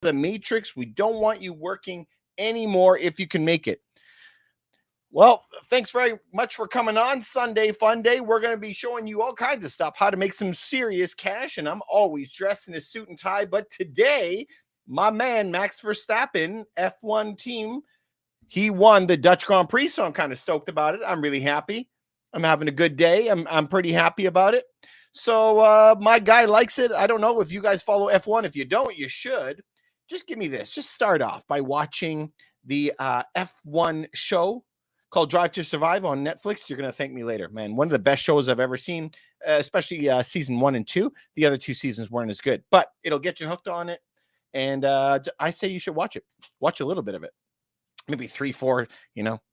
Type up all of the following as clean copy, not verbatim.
the matrix. We don't want you working anymore if you can make it. Well, thanks very much for coming on Sunday Fun Day. We're going to be showing you all kinds of stuff, how to make some serious cash. And I'm always dressed in a suit and tie. But today, my man, Max Verstappen, F1 team, he won the Dutch Grand Prix. So I'm kind of stoked about it. I'm really happy. I'm having a good day. I'm pretty happy about it. So my guy likes it. I don't know if you guys follow F1. If you don't, you should. Just give me this. Just start off by watching the F1 show called Drive to Survive on Netflix. You're going to thank me later, man. One of the best shows I've ever seen, especially season 1 and 2. The other 2 seasons weren't as good, but it'll get you hooked on it. And I say you should watch it. Watch a little bit of it. Maybe 3, 4,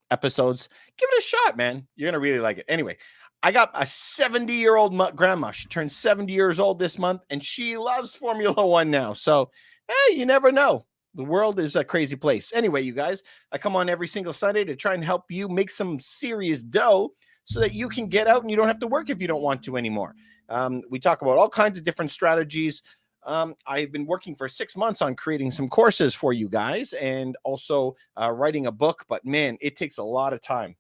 episodes. Give it a shot, man. You're going to really like it. Anyway, I got a 70-year-old grandma. She turned 70 years old this month, and she loves Formula One now. So, hey, you never know. The world is a crazy place. Anyway, you guys, I come on every single Sunday to try and help you make some serious dough so that you can get out and you don't have to work if you don't want to anymore. We talk about all kinds of different strategies. I've been working for 6 months on creating some courses for you guys and also writing a book, but man, it takes a lot of time.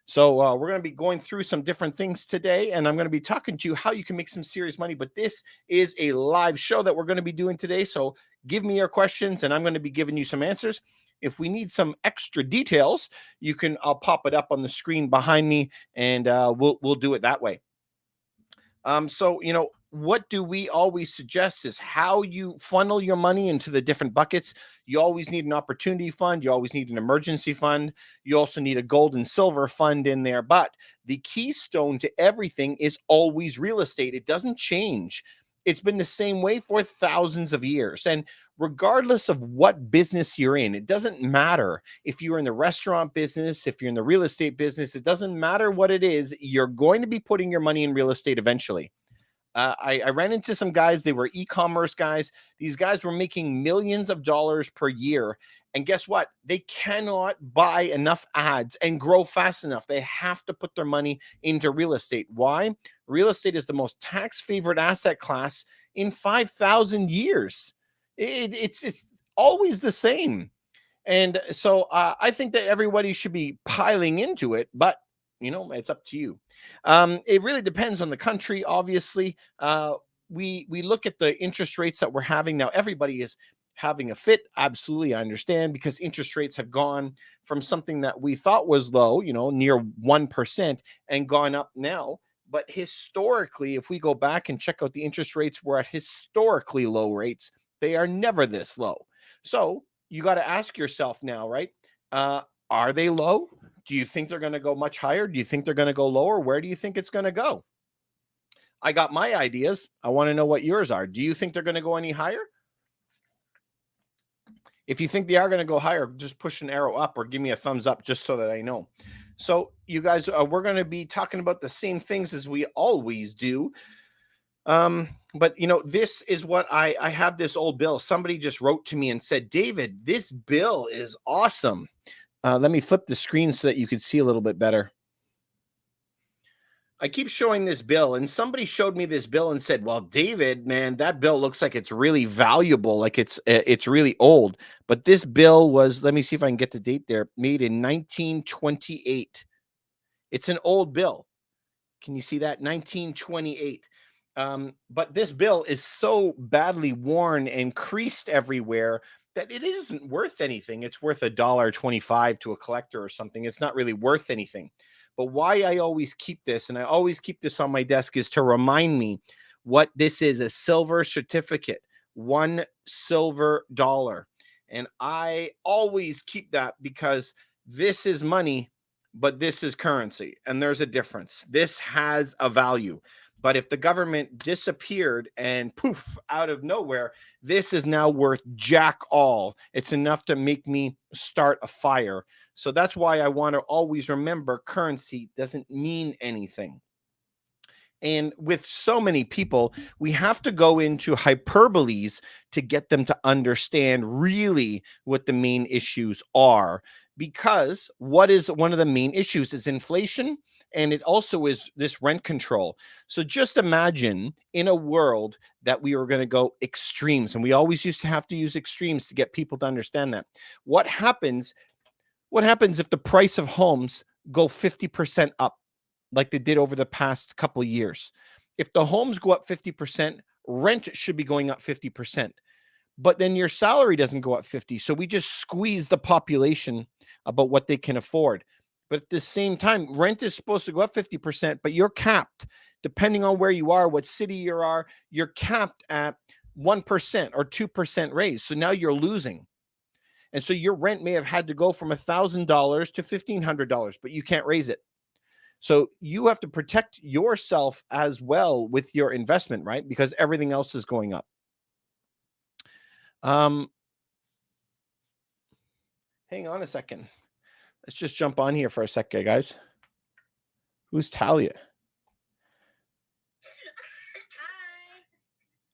So we're going to be going through some different things today, and I'm going to be talking to you how you can make some serious money. But this is a live show that we're going to be doing today. So give me your questions, and I'm going to be giving you some answers. If we need some extra details, I'll pop it up on the screen behind me, and we'll do it that way. What do we always suggest is how you funnel your money into the different buckets. You always need an opportunity fund. You always need an emergency fund. You also need a gold and silver fund in there. But the keystone to everything is always real estate. It doesn't change. It's been the same way for thousands of years. And regardless of what business you're in, it doesn't matter if you're in the restaurant business, if you're in the real estate business, it doesn't matter what it is. You're going to be putting your money in real estate eventually. I ran into some guys. They were e-commerce guys. These guys were making millions of dollars per year. And guess what? They cannot buy enough ads and grow fast enough. They have to put their money into real estate. Why? Real estate is the most tax-favored asset class in 5,000 years. It's always the same. And so I think that everybody should be piling into it, but it's up to you. It really depends on the country. Obviously, we look at the interest rates that we're having now. Everybody is having a fit. Absolutely, I understand, because interest rates have gone from something that we thought was low, near 1%, and gone up now. But historically, if we go back and check out the interest rates, we're at historically low rates. They are never this low. So you got to ask yourself now, right? Are they low? Do you think they're going to go much higher? Do you think they're going to go lower? Where do you think it's going to go? I got my ideas. I want to know what yours are. Do you think they're going to go any higher? If you think they are going to go higher, just push an arrow up or give me a thumbs up just so that I know. So you guys, we're going to be talking about the same things as we always do. But this is what I have this old bill. Somebody just wrote to me and said, David, this bill is awesome. Let me flip the screen so that you could see a little bit better. I keep showing this bill, and somebody showed me this bill and said, well, David, man, that bill looks like it's really valuable. Like it's really old. But this bill was, let me see if I can get the date there, made in 1928. It's an old bill. Can you see that? 1928. But this bill is so badly worn and creased everywhere that it isn't worth anything. It's worth $1.25 to a collector or something. It's not really worth anything. But why I always keep this, and I always keep this on my desk, is to remind me what this is: a silver certificate, $1 silver. And I always keep that because this is money, but this is currency, and there's a difference. This has a value. But if the government disappeared and poof, out of nowhere, this is now worth jack all. It's enough to make me start a fire. So that's why I want to always remember currency doesn't mean anything. And with so many people, we have to go into hyperboles to get them to understand really what the main issues are. Because what is one of the main issues is inflation, and it also is this rent control. So just imagine in a world that we were going to go extremes, and we always used to have to use extremes to get people to understand that. What happens? What happens if the price of homes go 50% up? Like they did over the past couple of years. If the homes go up 50%, rent should be going up 50%. But then your salary doesn't go up 50. So we just squeeze the population about what they can afford. But at the same time, rent is supposed to go up 50%, but you're capped. Depending on where you are, what city you are, you're capped at 1% or 2% raise. So now you're losing. And so your rent may have had to go from $1,000 to $1,500, but you can't raise it. So you have to protect yourself as well with your investment, right? Because everything else is going up. Hang on a second. Let's just jump on here for a second, guys. Who's Talia?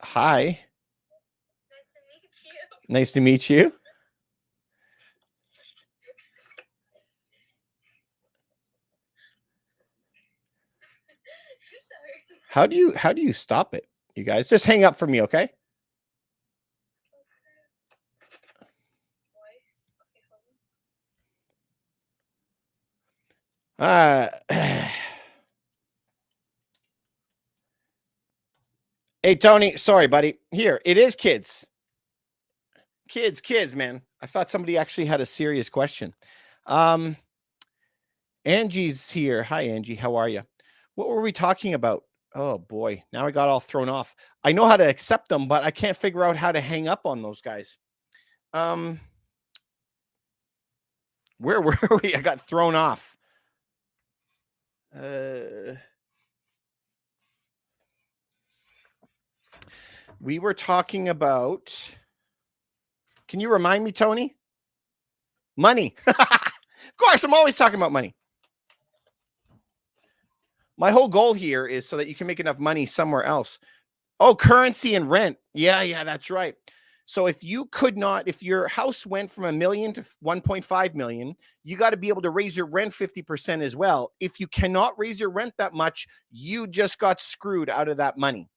Hi. Nice to meet you. How do you stop it? You guys just hang up for me, okay? Hey Tony, sorry buddy. Here, it is kids. Kids, man. I thought somebody actually had a serious question. Angie's here. Hi Angie, how are you? What were we talking about? Oh boy, now I got all thrown off. I know how to accept them, but I can't figure out how to hang up on those guys. Where were we? I got thrown off. We were talking about, can you remind me, Tony? Money. Of course, I'm always talking about money. My whole goal here is so that you can make enough money somewhere else. Oh, currency and rent. Yeah, that's right. So if you could not, if your house went from $1 million to 1.5 million, you got to be able to raise your rent 50% as well. If you cannot raise your rent that much, you just got screwed out of that money.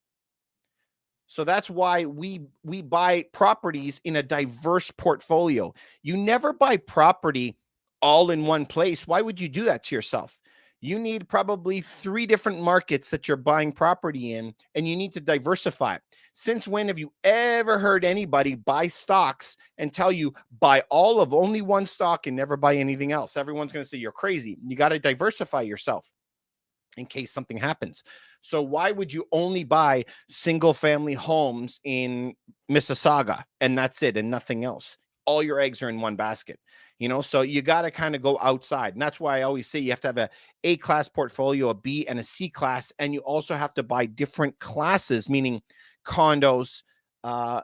So that's why we buy properties in a diverse portfolio. You never buy property all in one place. Why would you do that to yourself? You need probably 3 different markets that you're buying property in, and you need to diversify. Since when have you ever heard anybody buy stocks and tell you buy all of only one stock and never buy anything else? Everyone's going to say you're crazy. You got to diversify yourself in case something happens. So why would you only buy single family homes in Mississauga and that's it and nothing else? All your eggs are in one basket, so you got to kind of go outside. And that's why I always say you have to have a A-class portfolio, a B and a C class. And you also have to buy different classes, meaning condos,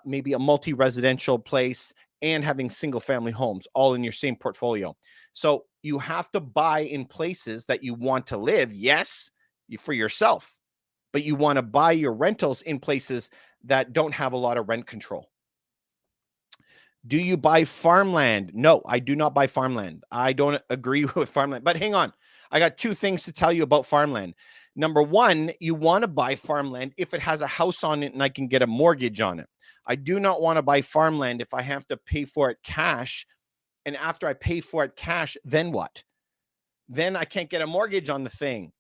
maybe a multi-residential place, and having single family homes all in your same portfolio. So you have to buy in places that you want to live. Yes, for yourself, but you want to buy your rentals in places that don't have a lot of rent control. Do you buy farmland? No, I do not buy farmland. I don't agree with farmland. But hang on. I got 2 things to tell you about farmland. Number 1, you want to buy farmland if it has a house on it and I can get a mortgage on it. I do not want to buy farmland if I have to pay for it cash. And after I pay for it cash, then what? Then I can't get a mortgage on the thing.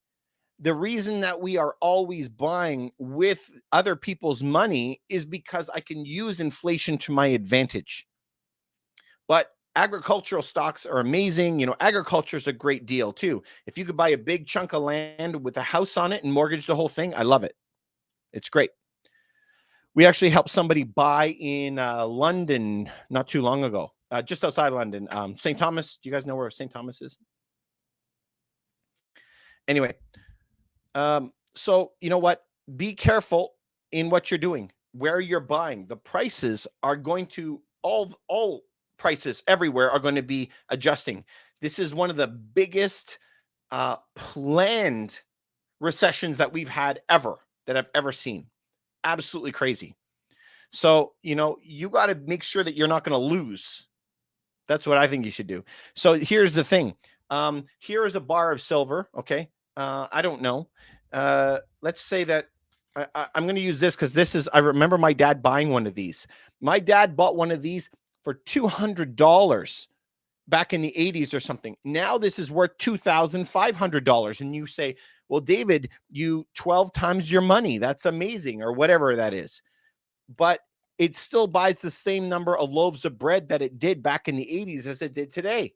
The reason that we are always buying with other people's money is because I can use inflation to my advantage. But agricultural stocks are amazing. Agriculture is a great deal too. If you could buy a big chunk of land with a house on it and mortgage the whole thing, I love it. It's great. We actually helped somebody buy in London not too long ago, just outside London. St. Thomas. Do you guys know where St. Thomas is? Anyway, so you know what? Be careful in what you're doing, where you're buying. The prices are going to all prices everywhere are going to be adjusting. This is one of the biggest planned recessions that we've had ever, that I've ever seen. Absolutely crazy. So, you got to make sure that you're not going to lose. That's what I think you should do. So here's the thing. Here is a bar of silver. Okay. I don't know. Let's say that I'm going to use this because I remember my dad buying one of these. My dad bought one of these for $200 back in the 80s or something. Now this is worth $2,500. And you say, well, David, you 12 times your money. That's amazing, or whatever that is. But it still buys the same number of loaves of bread that it did back in the 80s as it did today.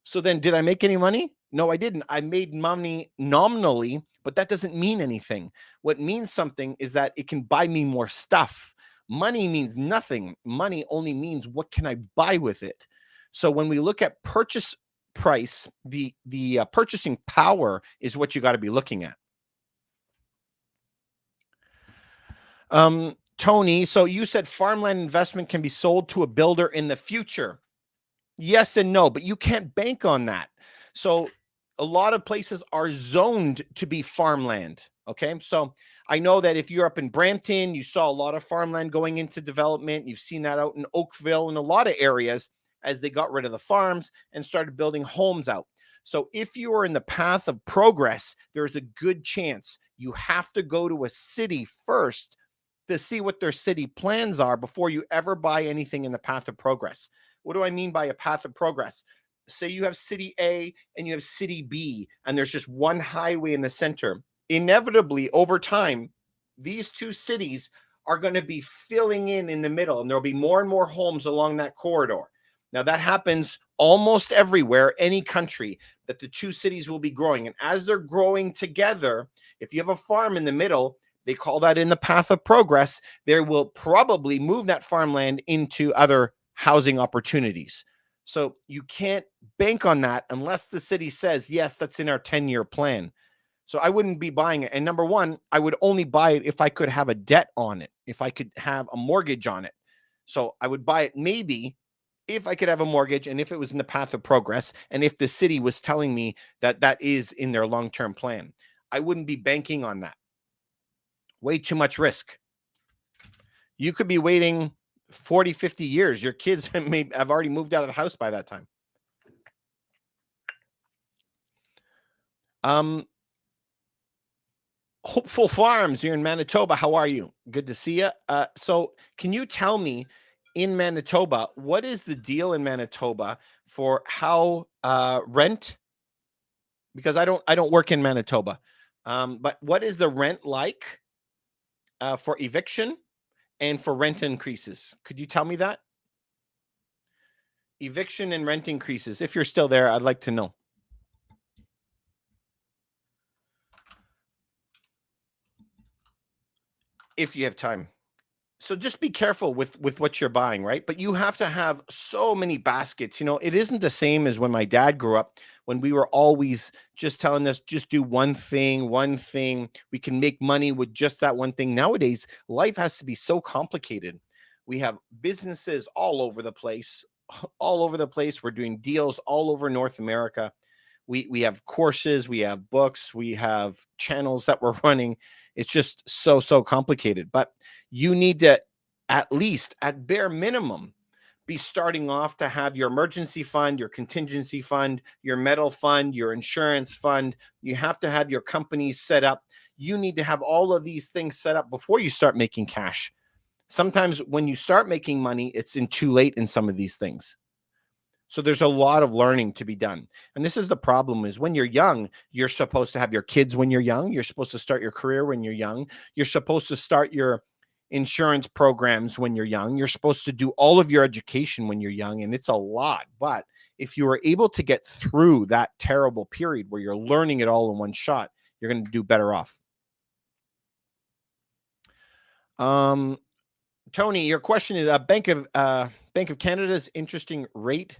So then, did I make any money? No, I didn't. I made money nominally, but that doesn't mean anything. What means something is that it can buy me more stuff. Money means nothing. Money only means what can I buy with it. So when we look at purchase price, the purchasing power is what you got to be looking at. Tony, so you said farmland investment can be sold to a builder in the future. Yes and no, but you can't bank on that. So a lot of places are zoned to be farmland. Okay. So I know that if you're up in Brampton, you saw a lot of farmland going into development. You've seen that out in Oakville and a lot of areas as they got rid of the farms and started building homes out. So if you are in the path of progress, there's a good chance you have to go to a city first to see what their city plans are before you ever buy anything in the path of progress. What do I mean by a path of progress? Say you have city A and you have city B, and there's just one highway in the center. Inevitably, over time, these two cities are going to be filling in the middle, and there'll be more and more homes along that corridor. Now, that happens almost everywhere, any country, that the two cities will be growing. And as they're growing together, if you have a farm in the middle, they call that in the path of progress, they will probably move that farmland into other housing opportunities. So you can't bank on that unless the city says, yes, that's in our 10-year plan. So I wouldn't be buying it. And number one, I would only buy it if I could have a debt on it, if I could have a mortgage on it. So I would buy it maybe if I could have a mortgage and if it was in the path of progress and if the city was telling me that that is in their long-term plan. I wouldn't be banking on that. Way too much risk. You could be waiting 40, 50 years. Your kids may have already moved out of the house by that time. Hopeful Farms, you're in Manitoba. How are you? Good to see you. So can you tell me in Manitoba, what is the deal in Manitoba for how rent? Because I don't work in Manitoba. But what is the rent like for eviction and for rent increases? Could you tell me that? Eviction and rent increases. If you're still there, I'd like to know. If you have time. So just be careful with what you're buying, right? But you have to have so many baskets. It isn't the same as when my dad grew up, when we were always just telling us, just do one thing. We can make money with just that one thing. Nowadays, life has to be so complicated. We have businesses all over the place. We're doing deals all over North America. We have courses, we have books, we have channels that we're running. It's just so complicated. But you need to, at least at bare minimum, be starting off to have your emergency fund, your contingency fund, your metal fund, your insurance fund. You have to have your companies set up. You need to have all of these things set up before you start making cash. Sometimes when you start making money, it's too late in some of these things. So there's a lot of learning to be done. And this is the problem, is when you're young, you're supposed to have your kids when you're young. You're supposed to start your career when you're young. You're supposed to start your insurance programs when you're young. You're supposed to do all of your education when you're young. And it's a lot. But if you are able to get through that terrible period where you're learning it all in one shot, you're going to do better off. Tony, your question is Bank of Canada's interesting rate.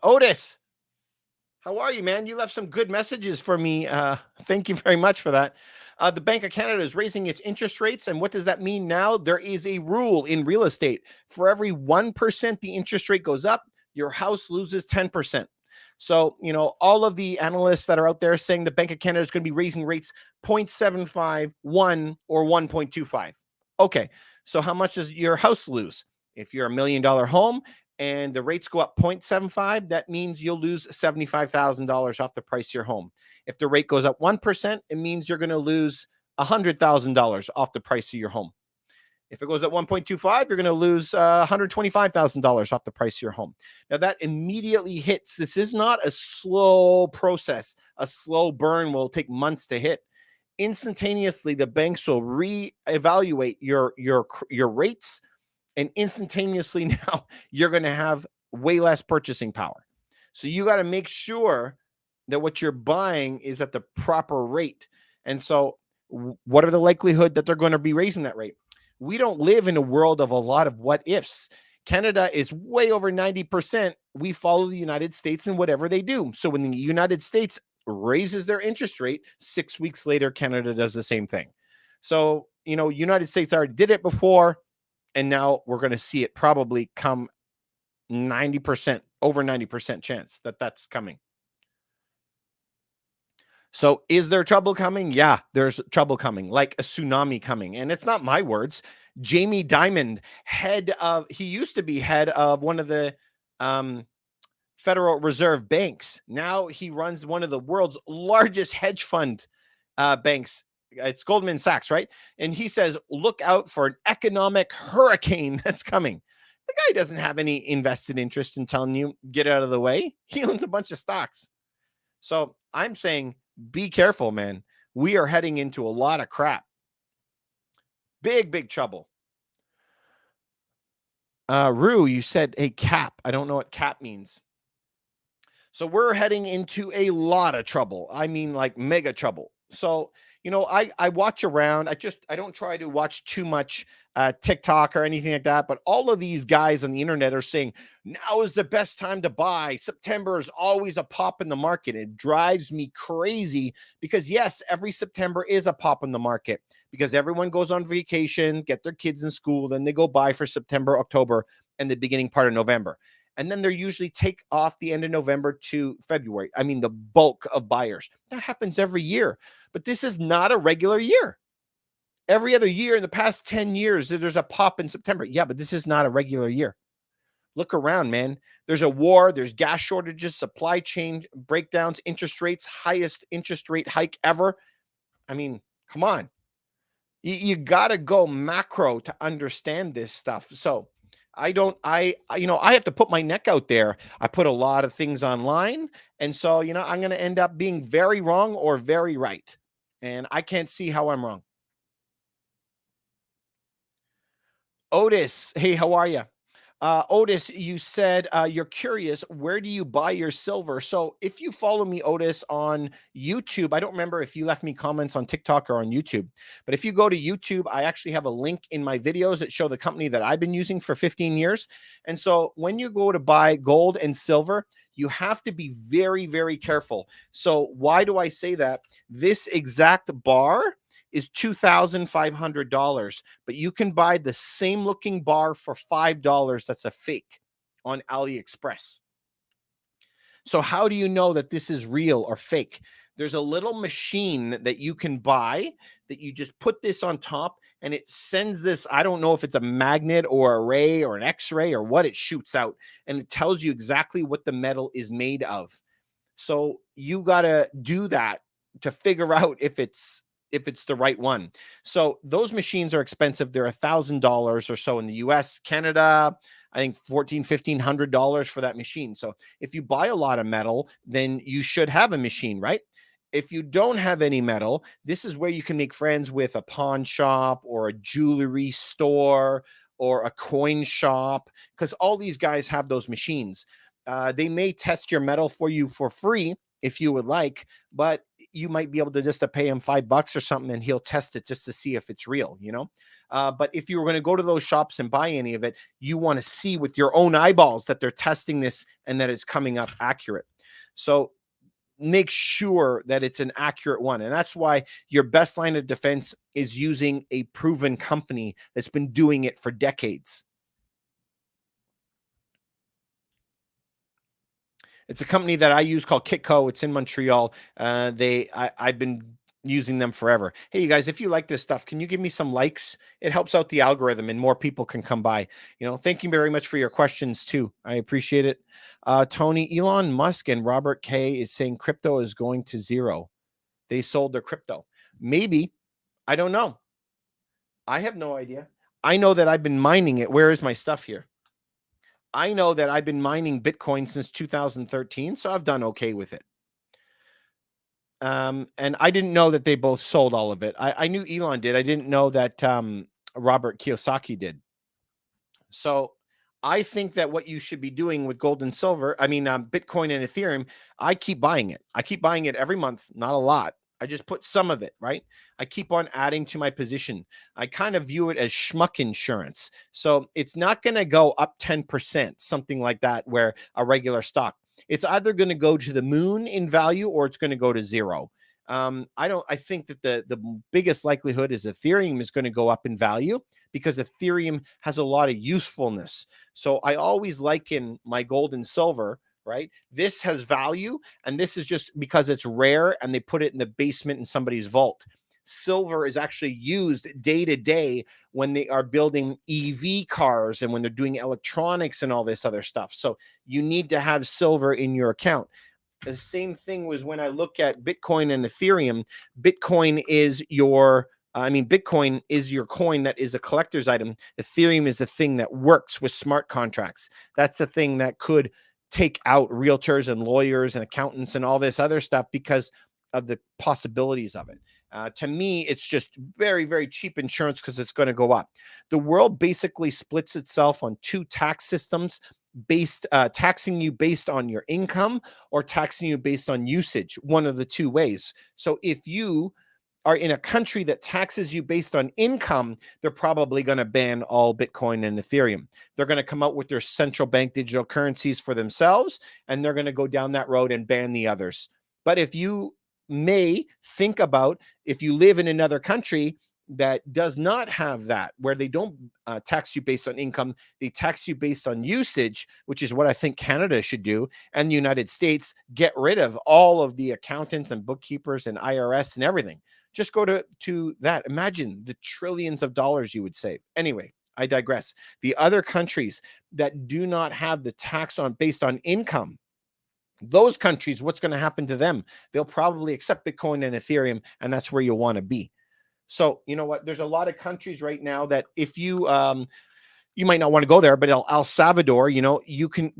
Otis, how are you, man? You left some good messages for me. Thank you very much for that. The Bank of Canada is raising its interest rates. And what does that mean now? There is a rule in real estate. For every 1% the interest rate goes up, your house loses 10%. So, all of the analysts that are out there saying the Bank of Canada is going to be raising rates 0.75, 1, or 1.25. Okay, so how much does your house lose? If you're $1 million home and the rates go up 0.75, that means you'll lose $75,000 off the price of your home. If the rate goes up 1%, it means you're going to lose $100,000 off the price of your home. If it goes at 1.25, you're going to lose $125,000 off the price of your home. Now, that immediately hits. This is not a slow process. A slow burn will take months to hit. Instantaneously, the banks will reevaluate your rates, and instantaneously now you're going to have way less purchasing power. So you got to make sure that what you're buying is at the proper rate. And so what are the likelihood that they're going to be raising that rate? We don't live in a world of a lot of what ifs. Canada is way over 90%. We follow the United States in whatever they do. So when the United States raises their interest rate, 6 weeks later, Canada does the same thing. So, United States already did it before, and now we're going to see it probably come 90%, over 90% chance that that's coming. So is there trouble coming? Yeah, there's trouble coming, like a tsunami coming. And it's not my words. Jamie Dimon, he used to be head of one of the Federal Reserve banks. Now he runs one of the world's largest hedge fund banks. It's Goldman Sachs, right? And he says, look out for an economic hurricane that's coming. The guy doesn't have any invested interest in telling you, get out of the way. He owns a bunch of stocks. So I'm saying, be careful, man. We are heading into a lot of crap. Big, big trouble. Rue, you said a cap. I don't know what cap means. So we're heading into a lot of trouble. I mean, like mega trouble. So, I watch around. I don't try to watch too much TikTok or anything like that. But all of these guys on the internet are saying now is the best time to buy. September is always a pop in the market. It drives me crazy because yes, every September is a pop in the market because everyone goes on vacation, get their kids in school, then they go buy for September, October, and the beginning part of November. And then they're usually take off the end of November to February. I mean, the bulk of buyers. That happens every year. But this is not a regular year. Every other year in the past 10 years, there's a pop in September. Yeah, but this is not a regular year. Look around, man. There's a war. There's gas shortages, supply chain breakdowns, interest rates, highest interest rate hike ever. I mean, come on. You got to go macro to understand this stuff. So I have to put my neck out there. I put a lot of things online. And so, I'm going to end up being very wrong or very right. And I can't see how I'm wrong. Otis, hey, how are you? Otis, you said you're curious, where do you buy your silver? So if you follow me, Otis, on YouTube, I don't remember if you left me comments on TikTok or on YouTube, but if you go to YouTube, I actually have a link in my videos that show the company that I've been using for 15 years. And so when you go to buy gold and silver, you have to be very, very careful. So why do I say that? This exact bar is $2,500, but you can buy the same looking bar for $5 that's a fake on AliExpress. So how do you know that this is real or fake? There's a little machine that you can buy that you just put this on top and it sends this, I don't know if it's a magnet or a ray or an x-ray or what it shoots out, and it tells you exactly what the metal is made of. So you got to do that to figure out if it's the right one. So those machines are expensive. They're $1,000 or so in the US. Canada, I think $1,500 for that machine. So if you buy a lot of metal, then you should have a machine, right? If you don't have any metal, this is where you can make friends with a pawn shop or a jewelry store or a coin shop, because all these guys have those machines. They may test your metal for you for free if you would like, but you might be able to just to pay him $5 or something and he'll test it just to see if it's real, but if you were going to go to those shops and buy any of it, you want to see with your own eyeballs that they're testing this and that it's coming up accurate. So make sure that it's an accurate one. And that's why your best line of defense is using a proven company that's been doing it for decades. It's a company that I use called Kitco. It's in Montreal. I've been using them forever. Hey, you guys, if you like this stuff, can you give me some likes? It helps out the algorithm and more people can come by. Thank you very much for your questions too. I appreciate it. Tony, Elon Musk and Robert K is saying crypto is going to zero. They sold their crypto. Maybe. I don't know. I have no idea. I know that I've been mining it. Where is my stuff here? I know that I've been mining Bitcoin since 2013, so I've done okay with it. And I didn't know that they both sold all of it. I knew Elon did. I didn't know that Robert Kiyosaki did. So I think that what you should be doing with gold and silver, Bitcoin and Ethereum, I keep buying it. I keep buying it every month, not a lot. I just put some of it, right? I keep on adding to my position. I kind of view it as schmuck insurance. So it's not going to go up 10%, something like that, where a regular stock. It's either going to go to the moon in value or it's going to go to zero. I think that the biggest likelihood is Ethereum is going to go up in value because Ethereum has a lot of usefulness. So I always liken my gold and silver, right? This has value, and this is just because it's rare and they put it in the basement in somebody's vault. Silver is actually used day to day when they are building EV cars and when they're doing electronics and all this other stuff. So you need to have silver in your account. The same thing was when I look at Bitcoin and Ethereum. Bitcoin is your coin that is a collector's item. Ethereum is the thing that works with smart contracts. That's the thing that could take out realtors and lawyers and accountants and all this other stuff because of the possibilities of it. To me, it's just very, very cheap insurance because it's going to go up. The world basically splits itself on two tax systems, taxing you based on your income or taxing you based on usage, one of the two ways. So if you are in a country that taxes you based on income, they're probably going to ban all Bitcoin and Ethereum. They're going to come out with their central bank digital currencies for themselves, and they're going to go down that road and ban the others. But if you may think about, if you live in another country that does not have that, where they don't tax you based on income, they tax you based on usage, which is what I think Canada should do, and the United States, get rid of all of the accountants and bookkeepers and IRS and everything. Just go to that. Imagine the trillions of dollars you would save. Anyway, I digress. The other countries that do not have the tax based on income, those countries, what's going to happen to them? They'll probably accept Bitcoin and Ethereum, and that's where you'll want to be. So you know what? There's a lot of countries right now that if you you might not want to go there, but El Salvador, you can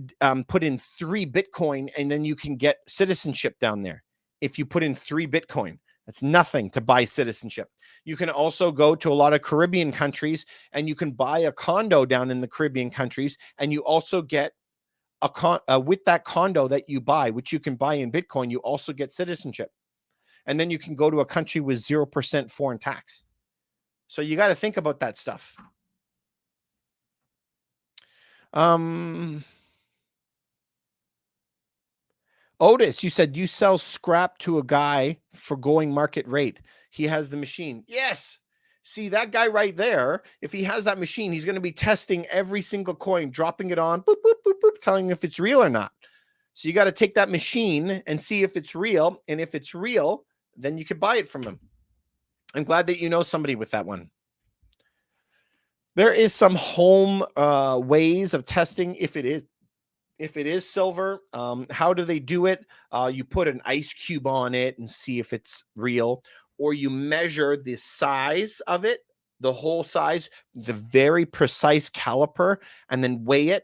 put in 3 Bitcoin and then you can get citizenship down there. If you put in 3 Bitcoin, that's nothing to buy citizenship. You can also go to a lot of Caribbean countries and you can buy a condo down in the Caribbean countries, and you also get with that condo that you buy, which you can buy in Bitcoin, you also get citizenship. And then you can go to a country with 0% foreign tax. So you got to think about that stuff. Otis, you said you sell scrap to a guy for going market rate. He has the machine. Yes. See, that guy right there, if he has that machine, he's going to be testing every single coin, dropping it on, boop, boop, boop, boop, telling if it's real or not. So you got to take that machine and see if it's real. And if it's real, then you could buy it from him. I'm glad that you know somebody with that one. There is some home ways of testing if it is silver. How do they do it? You put an ice cube on it and see if it's real, or you measure the size of it, the whole size, the very precise caliper, and then weigh it,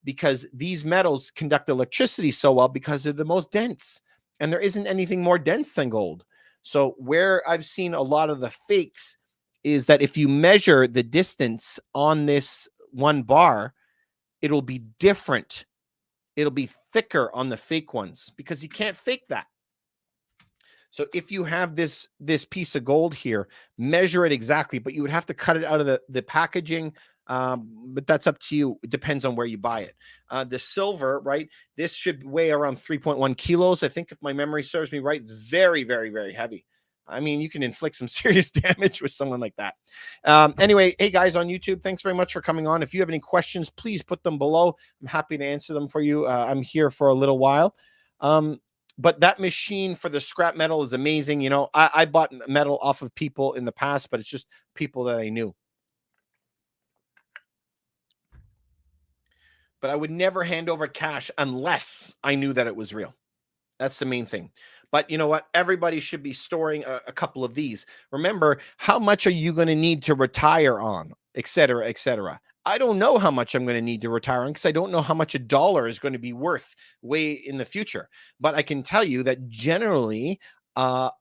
because these metals conduct electricity so well because they're the most dense, and there isn't anything more dense than gold. So where I've seen a lot of the fakes is that if you measure the distance on this one bar, it'll be different. It'll be thicker on the fake ones because you can't fake that. So if you have this piece of gold here, measure it exactly, but you would have to cut it out of the packaging. But that's up to you. It depends on where you buy it. The silver, right? This should weigh around 3.1 kilos. I think if my memory serves me right, it's very, very, very heavy. I mean, you can inflict some serious damage with someone like that. Anyway, hey guys on YouTube, thanks very much for coming on. If you have any questions, please put them below. I'm happy to answer them for you. I'm here for a little while. But that machine for the scrap metal is amazing. You know, I bought metal off of people in the past, but it's just people that I knew. But I would never hand over cash unless I knew that it was real. That's the main thing. But you know what? Everybody should be storing a couple of these. Remember, how much are you going to need to retire on, et cetera, et cetera. I don't know how much I'm going to need to retire on because I don't know how much a dollar is going to be worth way in the future. But I can tell you that generally,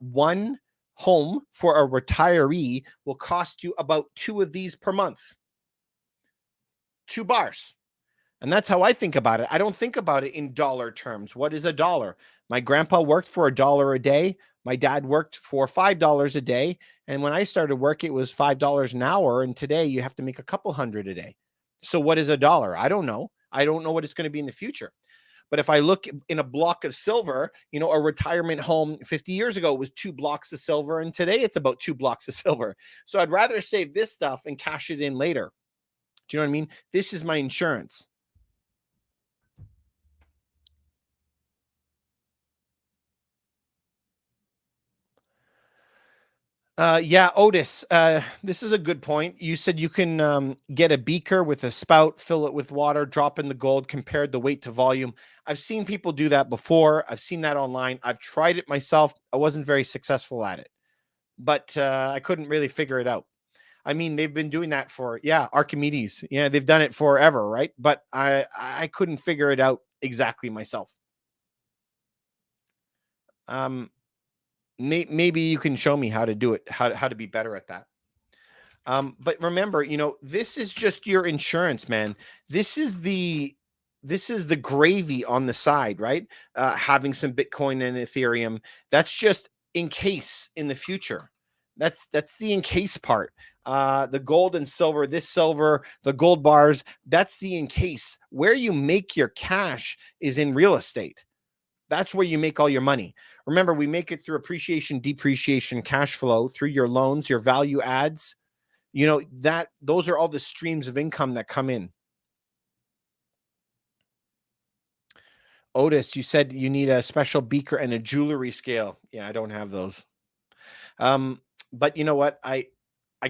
one home for a retiree will cost you about 2 of these per month. 2 bars. And that's how I think about it. I don't think about it in dollar terms. What is a dollar? My grandpa worked for $1 a day. My dad worked for $5 a day. And when I started work, it was $5 an hour. And today you have to make a couple hundred a day. So what is a dollar? I don't know. I don't know what it's going to be in the future. But if I look in a block of silver, you know, a retirement home 50 years ago was 2 blocks of silver. And today it's about 2 blocks of silver. So I'd rather save this stuff and cash it in later. Do you know what I mean? This is my insurance. Yeah, Otis, this is a good point. You said you can get a beaker with a spout, fill it with water, drop in the gold, compared the weight to volume. I've seen people do that before. I've seen that online. I've tried it myself. I wasn't very successful at it, but I couldn't really figure it out. I mean, they've been doing that for, yeah, Archimedes. Yeah, they've done it forever, right? But I couldn't figure it out exactly myself. Maybe you can show me how to do it, how to be better at that. But remember, you know, this is just your insurance, man. This is the gravy on the side, right? Having some Bitcoin and Ethereum. That's just in case in the future. That's the in case part. The gold and silver, this silver, the gold bars, that's the in case. Where you make your cash is in real estate. That's where you make all your money. Remember, we make it through appreciation, depreciation, cash flow, through your loans, your value adds. You know, that those are all the streams of income that come in. Otis, you said you need a special beaker and a jewelry scale. Yeah, I don't have those. But you know what? I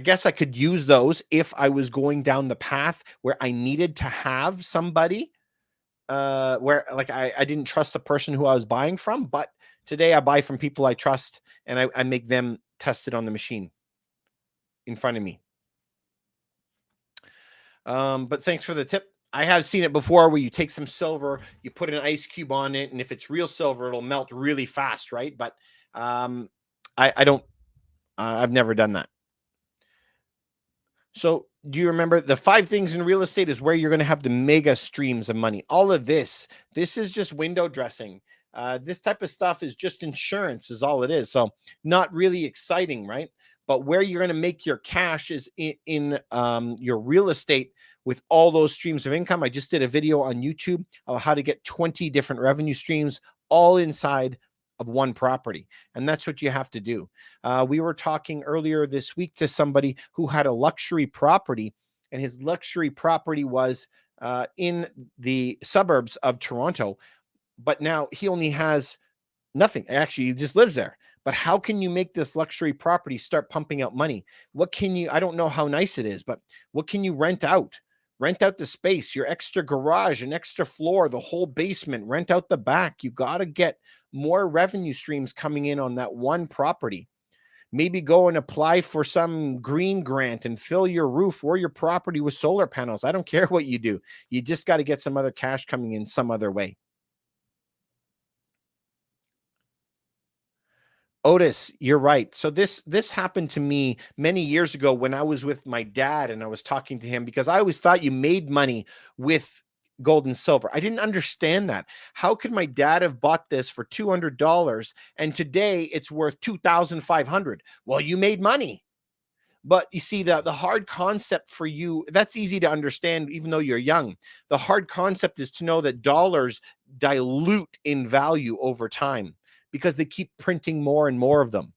guess I could use those if I was going down the path where I needed to have somebody where like I didn't trust the person who I was buying from, but today I buy from people I trust and I make them test it on the machine in front of me. But thanks for the tip. I have seen it before where you take some silver, you put an ice cube on it, and if it's real silver, it'll melt really fast, right? But I don't, I've never done that. So do you remember the 5 things in real estate is where you're going to have the mega streams of money? All of this is just window dressing. This type of stuff is just insurance is all it is. So not really exciting, right? But where you're going to make your cash is in your real estate with all those streams of income. I just did a video on YouTube of how to get 20 different revenue streams all inside of one property. And that's what you have to do. We were talking earlier this week to somebody who had a luxury property, and his luxury property was in the suburbs of Toronto, but now he only has nothing. Actually, he just lives there. But how can you make this luxury property start pumping out money? What can you, I don't know how nice it is, but what can you rent out? Rent out the space, your extra garage, an extra floor, the whole basement, rent out the back. You got to get more revenue streams coming in on that one property. Maybe go and apply for some green grant and fill your roof or your property with solar panels. I don't care what you do. You just got to get some other cash coming in some other way. Otis, you're right. So this happened to me many years ago when I was with my dad and I was talking to him because I always thought you made money with gold and silver. I didn't understand that. How could my dad have bought this for $200 and today it's worth $2,500? Well, you made money. But you see, the hard concept for you, that's easy to understand even though you're young. The hard concept is to know that dollars dilute in value over time, because they keep printing more and more of them.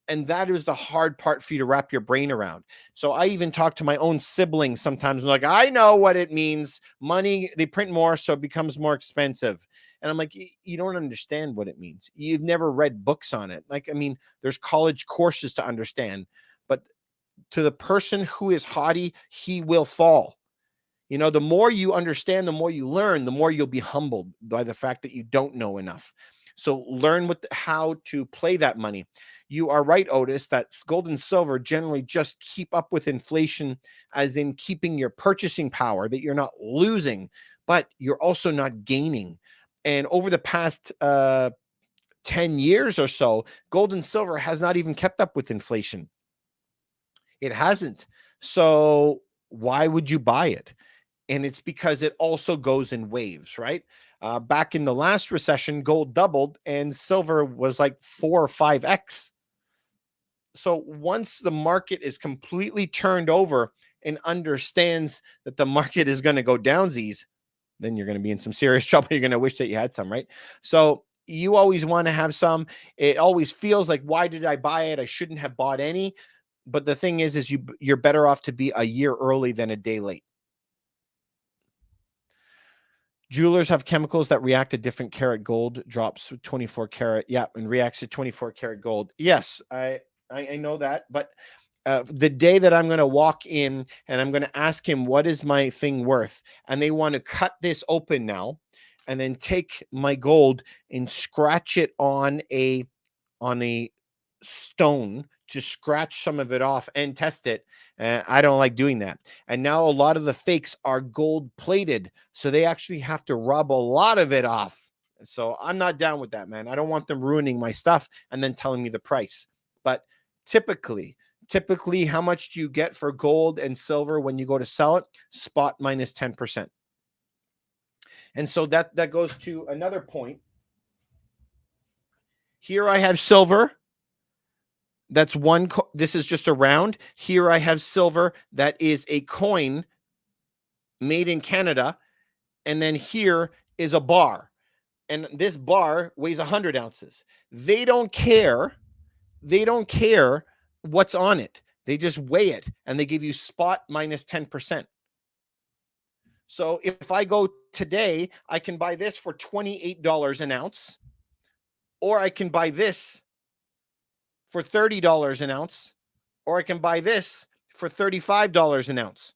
And that is the hard part for you to wrap your brain around. So I even talk to my own siblings sometimes. I'm like, I know what it means. Money, they print more, so it becomes more expensive. And I'm like, you don't understand what it means. You've never read books on it. Like, I mean, there's college courses to understand, but to the person who is haughty, he will fall. You know, the more you understand, the more you learn, the more you'll be humbled by the fact that you don't know enough. So learn how to play that money. You are right, Otis, that gold and silver generally just keep up with inflation, as in keeping your purchasing power, that you're not losing, but you're also not gaining. And over the past 10 years or so, gold and silver has not even kept up with inflation. It hasn't. So why would you buy it? And it's because it also goes in waves, right? Back in the last recession, gold doubled and silver was like 4 or 5x. So once the market is completely turned over and understands that the market is going to go downsies, then you're going to be in some serious trouble. You're going to wish that you had some, right? So you always want to have some. It always feels like, why did I buy it? I shouldn't have bought any. But the thing is you're better off to be a year early than a day late. Jewelers have chemicals that react to different karat gold drops with 24 karat. Yeah, and reacts to 24 karat gold. Yes, I know that. But the day that I'm going to walk in and I'm going to ask him, what is my thing worth? And they want to cut this open now and then take my gold and scratch it on a stone to scratch some of it off and test it. I don't like doing that. And now a lot of the fakes are gold plated, so they actually have to rub a lot of it off. So I'm not down with that, man. I don't want them ruining my stuff and then telling me the price. But typically, how much do you get for gold and silver when you go to sell it? Spot minus 10%. And so that goes to another point. Here I have silver. That's one. This is just a round. Here I have silver. That is a coin made in Canada. And then here is a bar. And this bar weighs 100 ounces. They don't care. They don't care what's on it. They just weigh it and they give you spot minus 10%. So if I go today, I can buy this for $28 an ounce, or I can buy this for $30 an ounce, or I can buy this for $35 an ounce,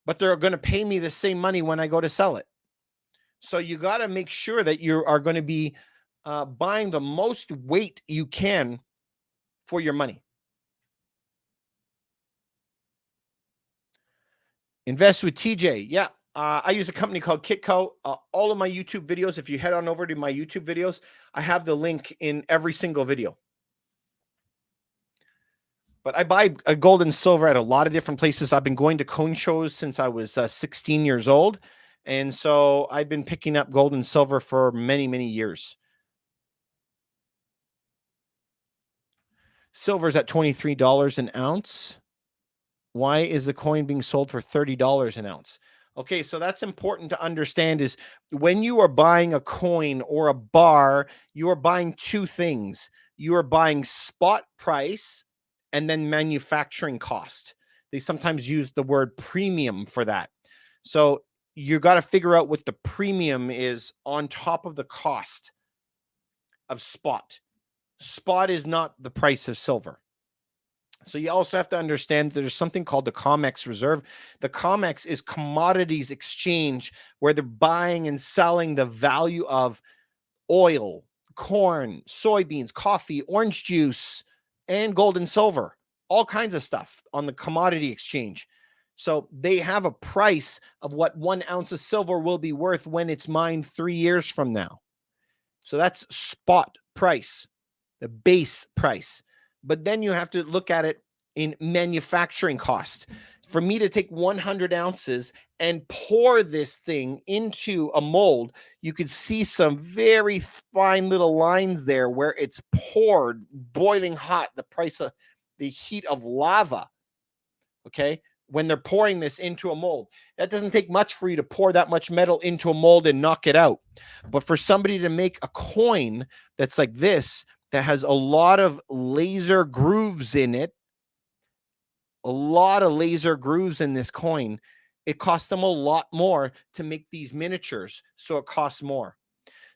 but they're going to pay me the same money when I go to sell it. So you got to make sure that you are going to be buying the most weight you can for your money. Invest with TJ. Yeah. I use a company called Kitco. All of my YouTube videos, if you head on over to my YouTube videos, I have the link in every single video. But I buy gold and silver at a lot of different places. I've been going to coin shows since I was 16 years old. And so I've been picking up gold and silver for many, many years. Silver's at $23 an ounce. Why is the coin being sold for $30 an ounce? Okay, so that's important to understand, is when you are buying a coin or a bar, you are buying two things. You are buying spot price and then manufacturing cost. They sometimes use the word premium for that. So you got to figure out what the premium is on top of the cost of spot. Spot is not the price of silver. So you also have to understand that there's something called the COMEX reserve. The COMEX is commodities exchange, where they're buying and selling the value of oil, corn, soybeans, coffee, orange juice, and gold and silver, all kinds of stuff on the commodity exchange. So they have a price of what 1 ounce of silver will be worth when it's mined 3 years from now. So that's spot price, the base price. But then you have to look at it in manufacturing cost. For me to take 100 ounces and pour this thing into a mold, you could see some very fine little lines there where it's poured boiling hot, the heat of lava. Okay. When they're pouring this into a mold, that doesn't take much for you to pour that much metal into a mold and knock it out. But for somebody to make a coin that's like this, that has a lot of laser grooves in it, a lot of laser grooves in this coin, it costs them a lot more to make these miniatures. So it costs more.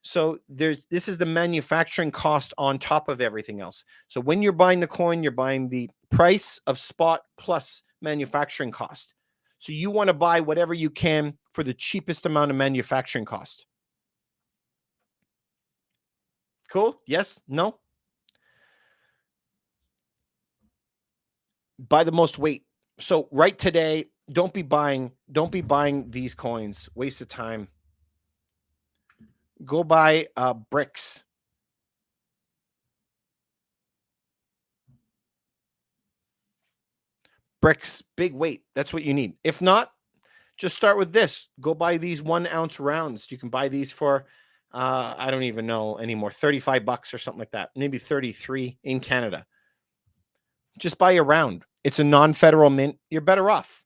So this is the manufacturing cost on top of everything else. So when you're buying the coin, you're buying the price of spot plus manufacturing cost. So you want to buy whatever you can for the cheapest amount of manufacturing cost. Cool? Yes? No? Buy the most weight. So right today, don't be buying these coins. Waste of time. Go buy bricks. Bricks, big weight. That's what you need. If not, just start with this. Go buy these 1 ounce rounds. You can buy these for I don't even know anymore, $35 or something like that. Maybe 33 in Canada. Just buy a round. It's a non-federal mint. You're better off.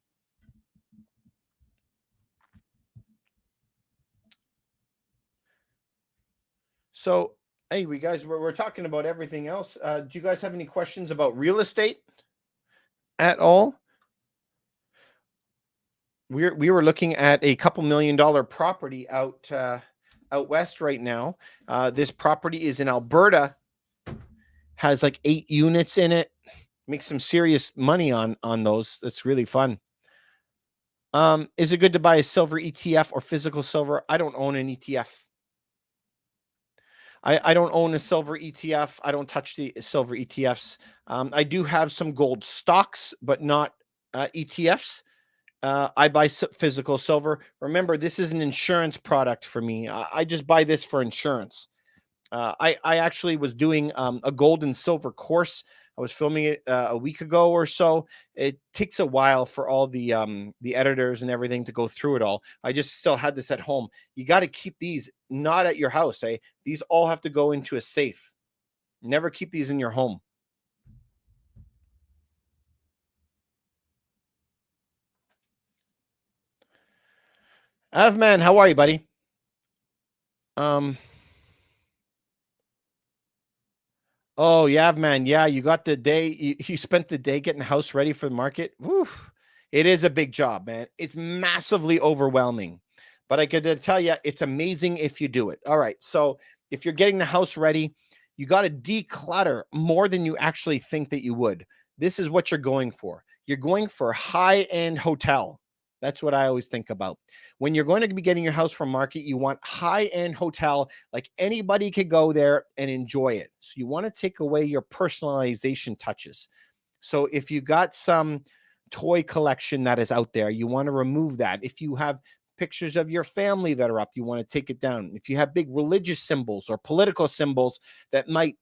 So, hey, we're talking about everything else. Do you guys have any questions about real estate at all? We were looking at a couple $1 million property out west right now. This property is in Alberta, has like 8 units in it. Make some serious money on those. That's really fun. Is it good to buy a silver ETF or physical silver? I don't own an ETF. I don't own a silver ETF. I don't touch the silver ETFs. I do have some gold stocks, but not ETFs. I buy physical silver. Remember, this is an insurance product for me. I just buy this for insurance. I actually was doing a gold and silver course. I was filming it a week ago or so. It takes a while for all the editors and everything to go through it all. I just still had this at home. You got to keep these not at your house. These all have to go into a safe. Never keep these in your home. Avman, how are you, buddy? Oh, yeah, man. Yeah, you got the day. You spent the day getting the house ready for the market. Woof. It is a big job, man. It's massively overwhelming. But I could tell you, it's amazing if you do it. All right. So if you're getting the house ready, you got to declutter more than you actually think that you would. This is what you're going for. You're going for high-end hotel. That's what I always think about. When you're going to be getting your house from market, you want high-end hotel, like anybody could go there and enjoy it. So you want to take away your personalization touches. So if you got some toy collection that is out there, you want to remove that. If you have pictures of your family that are up, you want to take it down. If you have big religious symbols or political symbols that might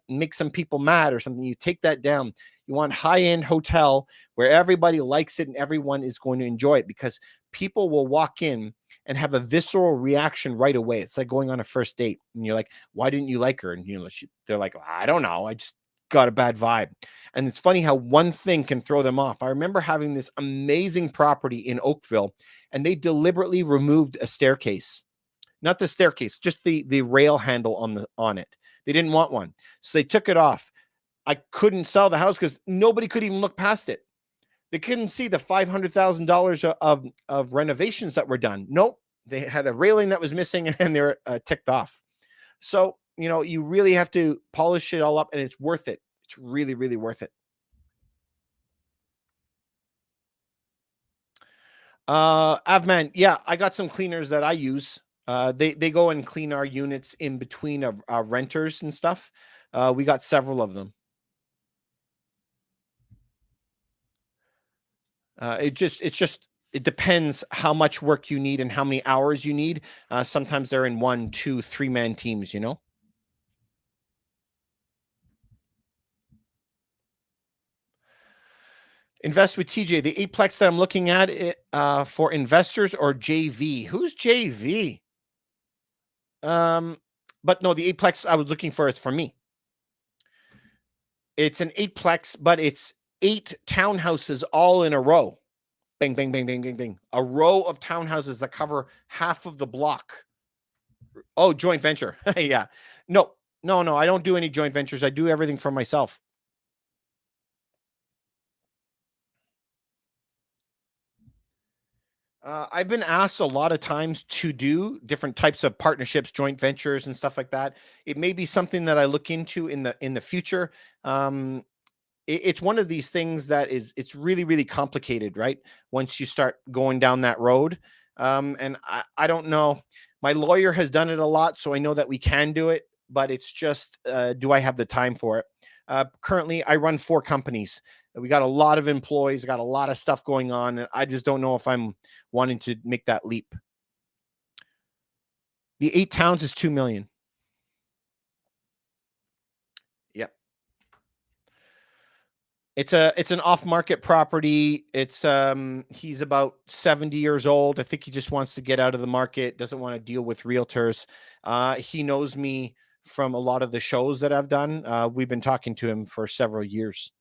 make some people mad or something, you take that down. You want high-end hotel where everybody likes it and everyone is going to enjoy it, because people will walk in and have a visceral reaction right away. It's like going on a first date and you're like, why didn't you like her? And they're like, I don't know. I just got a bad vibe. And it's funny how one thing can throw them off. I remember having this amazing property in Oakville, and they deliberately removed a staircase. Not the staircase, just the rail handle on it. They didn't want one. So they took it off. I couldn't sell the house because nobody could even look past it. They couldn't see the $500,000 of renovations that were done. Nope. They had a railing that was missing and they were ticked off. So, you really have to polish it all up, and it's worth it. It's really, really worth it. Avman, yeah, I got some cleaners that I use. They go and clean our units in between our renters and stuff. We got several of them. It depends how much work you need and how many hours you need. Sometimes they're in 1, 2, 3-man teams, Invest with TJ. The eightplex that I'm looking at for investors or JV. Who's JV? But no, the eightplex I was looking for is for me. It's an eightplex, but it's 8 townhouses all in a row. Bang, bang, bang, bang, bang, bang. A row of townhouses that cover half of the block. Oh, joint venture. Yeah. No, No, no, I don't do any joint ventures. I do everything for myself. I've been asked a lot of times to do different types of partnerships, joint ventures, and stuff like that. It may be something that I look into in the future. Um, it's one of these things that it's really really complicated, right? Once you start going down that road, and I don't know. My lawyer has done it a lot, so I know that we can do it, but it's just do I have the time for it? Currently, I run 4 companies. We got a lot of employees, got a lot of stuff going on, and I just don't know if I'm wanting to make that leap. The 8 towns is 2 million. Yep. It's an off-market property. It's he's about 70 years old. I think he just wants to get out of the market, doesn't want to deal with realtors. He knows me from a lot of the shows that I've done. We've been talking to him for several years.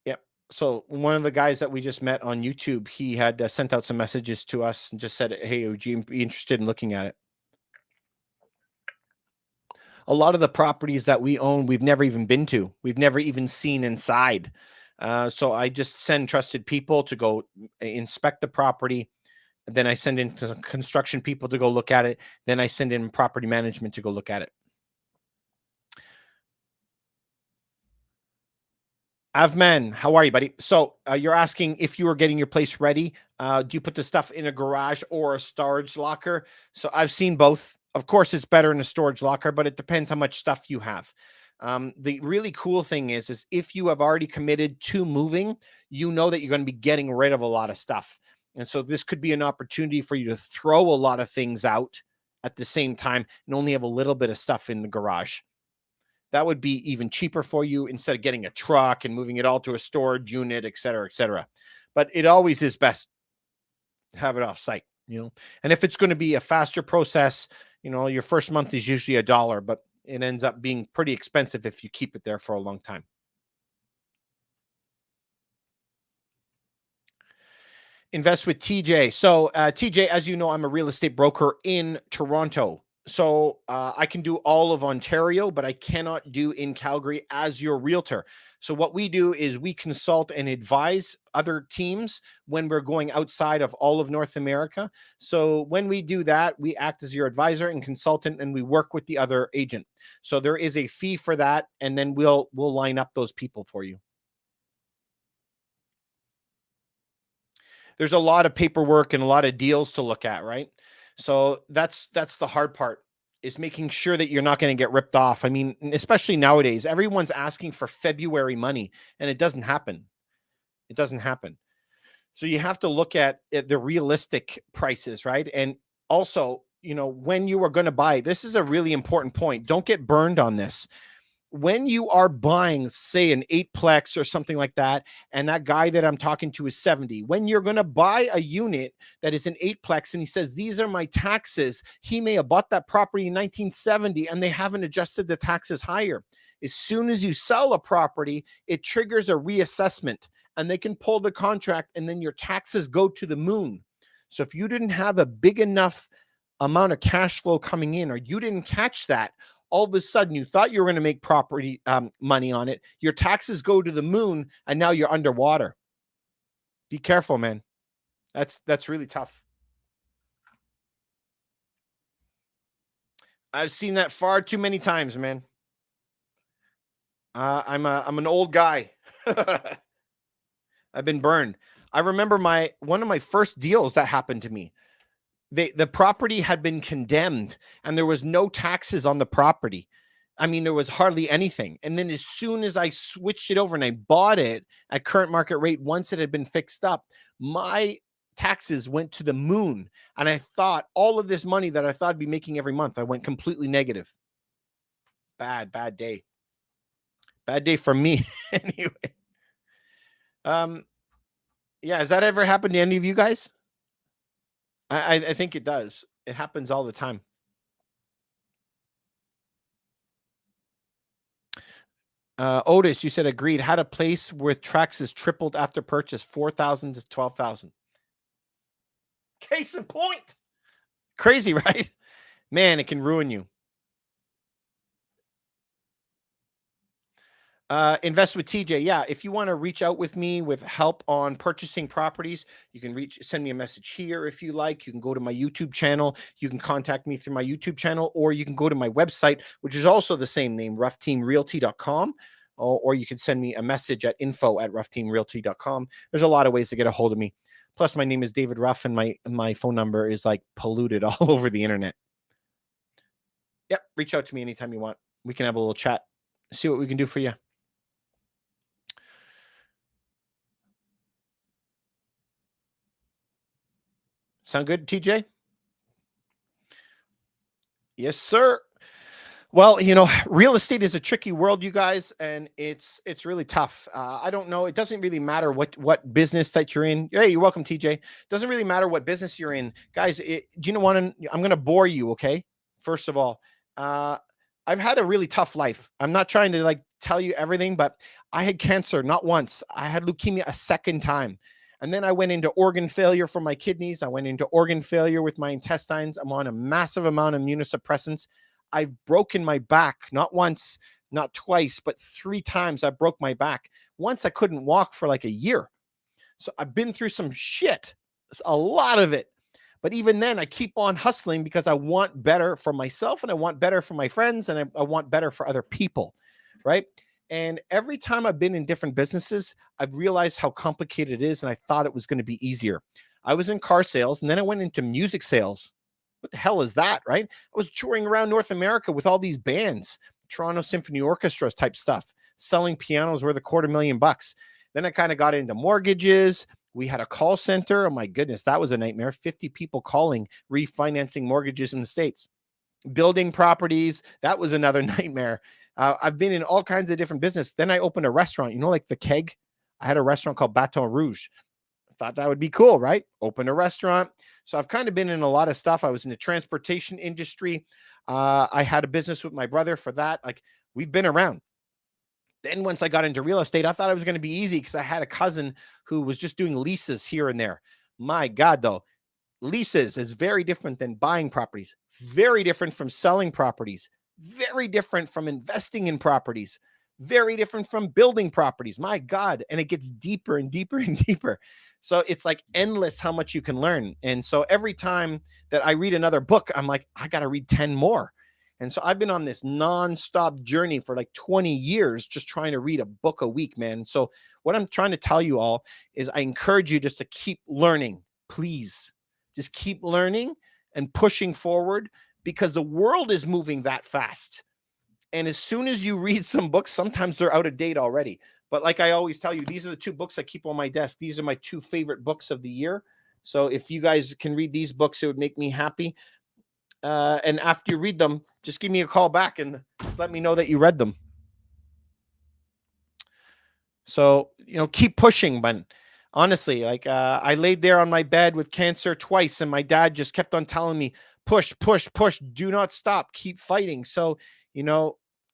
Yep. So one of the guys that we just met on YouTube, he had sent out some messages to us and just said, "Hey, would you be interested in looking at it?" A lot of the properties that we own, we've never even been to. We've never even seen inside. So I just send trusted people to go inspect the property. Then I send in some construction people to go look at it. Then I send in property management to go look at it. Avman, how are you, buddy? So you're asking if you were getting your place ready. Do you put the stuff in a garage or a storage locker? So I've seen both. Of course, it's better in a storage locker, but it depends how much stuff you have. The really cool thing is if you have already committed to moving, you know that you're going to be getting rid of a lot of stuff. And so this could be an opportunity for you to throw a lot of things out at the same time and only have a little bit of stuff in the garage. That would be even cheaper for you instead of getting a truck and moving it all to a storage unit, et cetera, et cetera. But it always is best to have it off site, you know. And if it's going to be a faster process, you know, your first month is usually $1, but it ends up being pretty expensive if you keep it there for a long time. Invest with TJ. So, TJ, as you know, I'm a real estate broker in Toronto. So, I can do all of Ontario, but I cannot do in Calgary as your realtor. So, what we do is we consult and advise other teams when we're going outside of all of North America. So, when we do that, we act as your advisor and consultant, and we work with the other agent. So, there is a fee for that, and then we'll line up those people for you. There's a lot of paperwork and a lot of deals to look at, right? So that's the hard part is making sure that you're not going to get ripped off. I mean, especially nowadays, everyone's asking for February money and it doesn't happen. It doesn't happen. So you have to look at the realistic prices, right? And also, you know, when you are going to buy, this is a really important point. Don't get burned on this when you are buying, say, an eightplex or something like that, and that guy that I'm talking to is 70, when you're going to buy a unit that is an eightplex and he says, these are my taxes, he may have bought that property in 1970 and they haven't adjusted the taxes higher. As soon as you sell a property, it triggers a reassessment and they can pull the contract and then your taxes go to the moon. So if you didn't have a big enough amount of cash flow coming in or you didn't catch that, all of a sudden you thought you were going to make property money on it. Your taxes go to the moon and now you're underwater. Be careful, man. That's really tough. I've seen that far too many times, man. I'm an old guy. I've been burned. I remember my one of my first deals that happened to me. The property had been condemned and there was no taxes on the property. I mean, there was hardly anything. And then as soon as I switched it over and I bought it at current market rate, once it had been fixed up, my taxes went to the moon. And I thought all of this money that I thought I'd be making every month, I went completely negative. Bad day. Bad day for me. Anyway. Um, yeah, has that ever happened to any of you guys? I think it does. It happens all the time. Otis, you said agreed. Had a place with taxes tripled after purchase, 4,000 to 12,000. Case in point. Crazy, right? Man, it can ruin you. Invest with TJ. Yeah, if you want to reach out with me with help on purchasing properties, you can send me a message here if you like. You can go to my YouTube channel. You can contact me through my YouTube channel, or you can go to my website, which is also the same name, roughteamrealty.com. Or you can send me a message at info@roughteamrealty.com. There's a lot of ways to get a hold of me. Plus, my name is David Ruff, and my phone number is like polluted all over the internet. Yep, reach out to me anytime you want. We can have a little chat, see what we can do for you. Sound good, TJ? Yes, sir. Well, real estate is a tricky world, you guys, and it's really tough. I don't know. It doesn't really matter what business that you're in. Hey, you're welcome, TJ. Doesn't really matter what business you're in, guys. Do you know what? I'm going to bore you. Okay. First of all, uh, I've had a really tough life. I'm not trying to like tell you everything, but I had cancer not once. I had leukemia a second time. And then I went into organ failure for my kidneys. I went into organ failure with my intestines. I'm on a massive amount of immunosuppressants. I've broken my back, not once, not twice, but 3 times I broke my back. Once I couldn't walk for like a year. So I've been through some shit, a lot of it. But even then, I keep on hustling because I want better for myself and I want better for my friends and I want better for other people, right? And every time I've been in different businesses, I've realized how complicated it is. And I thought it was going to be easier. I was in car sales and then I went into music sales. What the hell is that, right? I was touring around North America with all these bands, Toronto Symphony Orchestras type stuff, selling pianos worth $250,000. Then I kind of got into mortgages. We had a call center. Oh my goodness, that was a nightmare. 50 people calling, refinancing mortgages in the States. Building properties, that was another nightmare. I've been in all kinds of different business. Then I opened a restaurant, like the Keg. I had a restaurant called Baton Rouge. I thought that would be cool, right? Open a restaurant. So I've kind of been in a lot of stuff. I was in the transportation industry. I had a business with my brother for that. Like, we've been around. Then once I got into real estate, I thought it was going to be easy because I had a cousin who was just doing leases here and there. My God, though, leases is very different than buying properties, very different from selling properties, very different from investing in properties, very different from building properties. My God. And it gets deeper and deeper and deeper. So it's like endless how much you can learn. And so every time that I read another book, I'm like, I got to read 10 more. And so I've been on this nonstop journey for like 20 years, just trying to read a book a week, man. So what I'm trying to tell you all is I encourage you just to keep learning, please. Just keep learning and pushing forward because the world is moving that fast. And as soon as you read some books, sometimes they're out of date already. But like I always tell you, these are the 2 books I keep on my desk. These are my 2 favorite books of the year. So if you guys can read these books, it would make me happy. And after you read them, just give me a call back and just let me know that you read them. So, keep pushing. But honestly, like I laid there on my bed with cancer twice and my dad just kept on telling me, push, push, push, do not stop, keep fighting. So,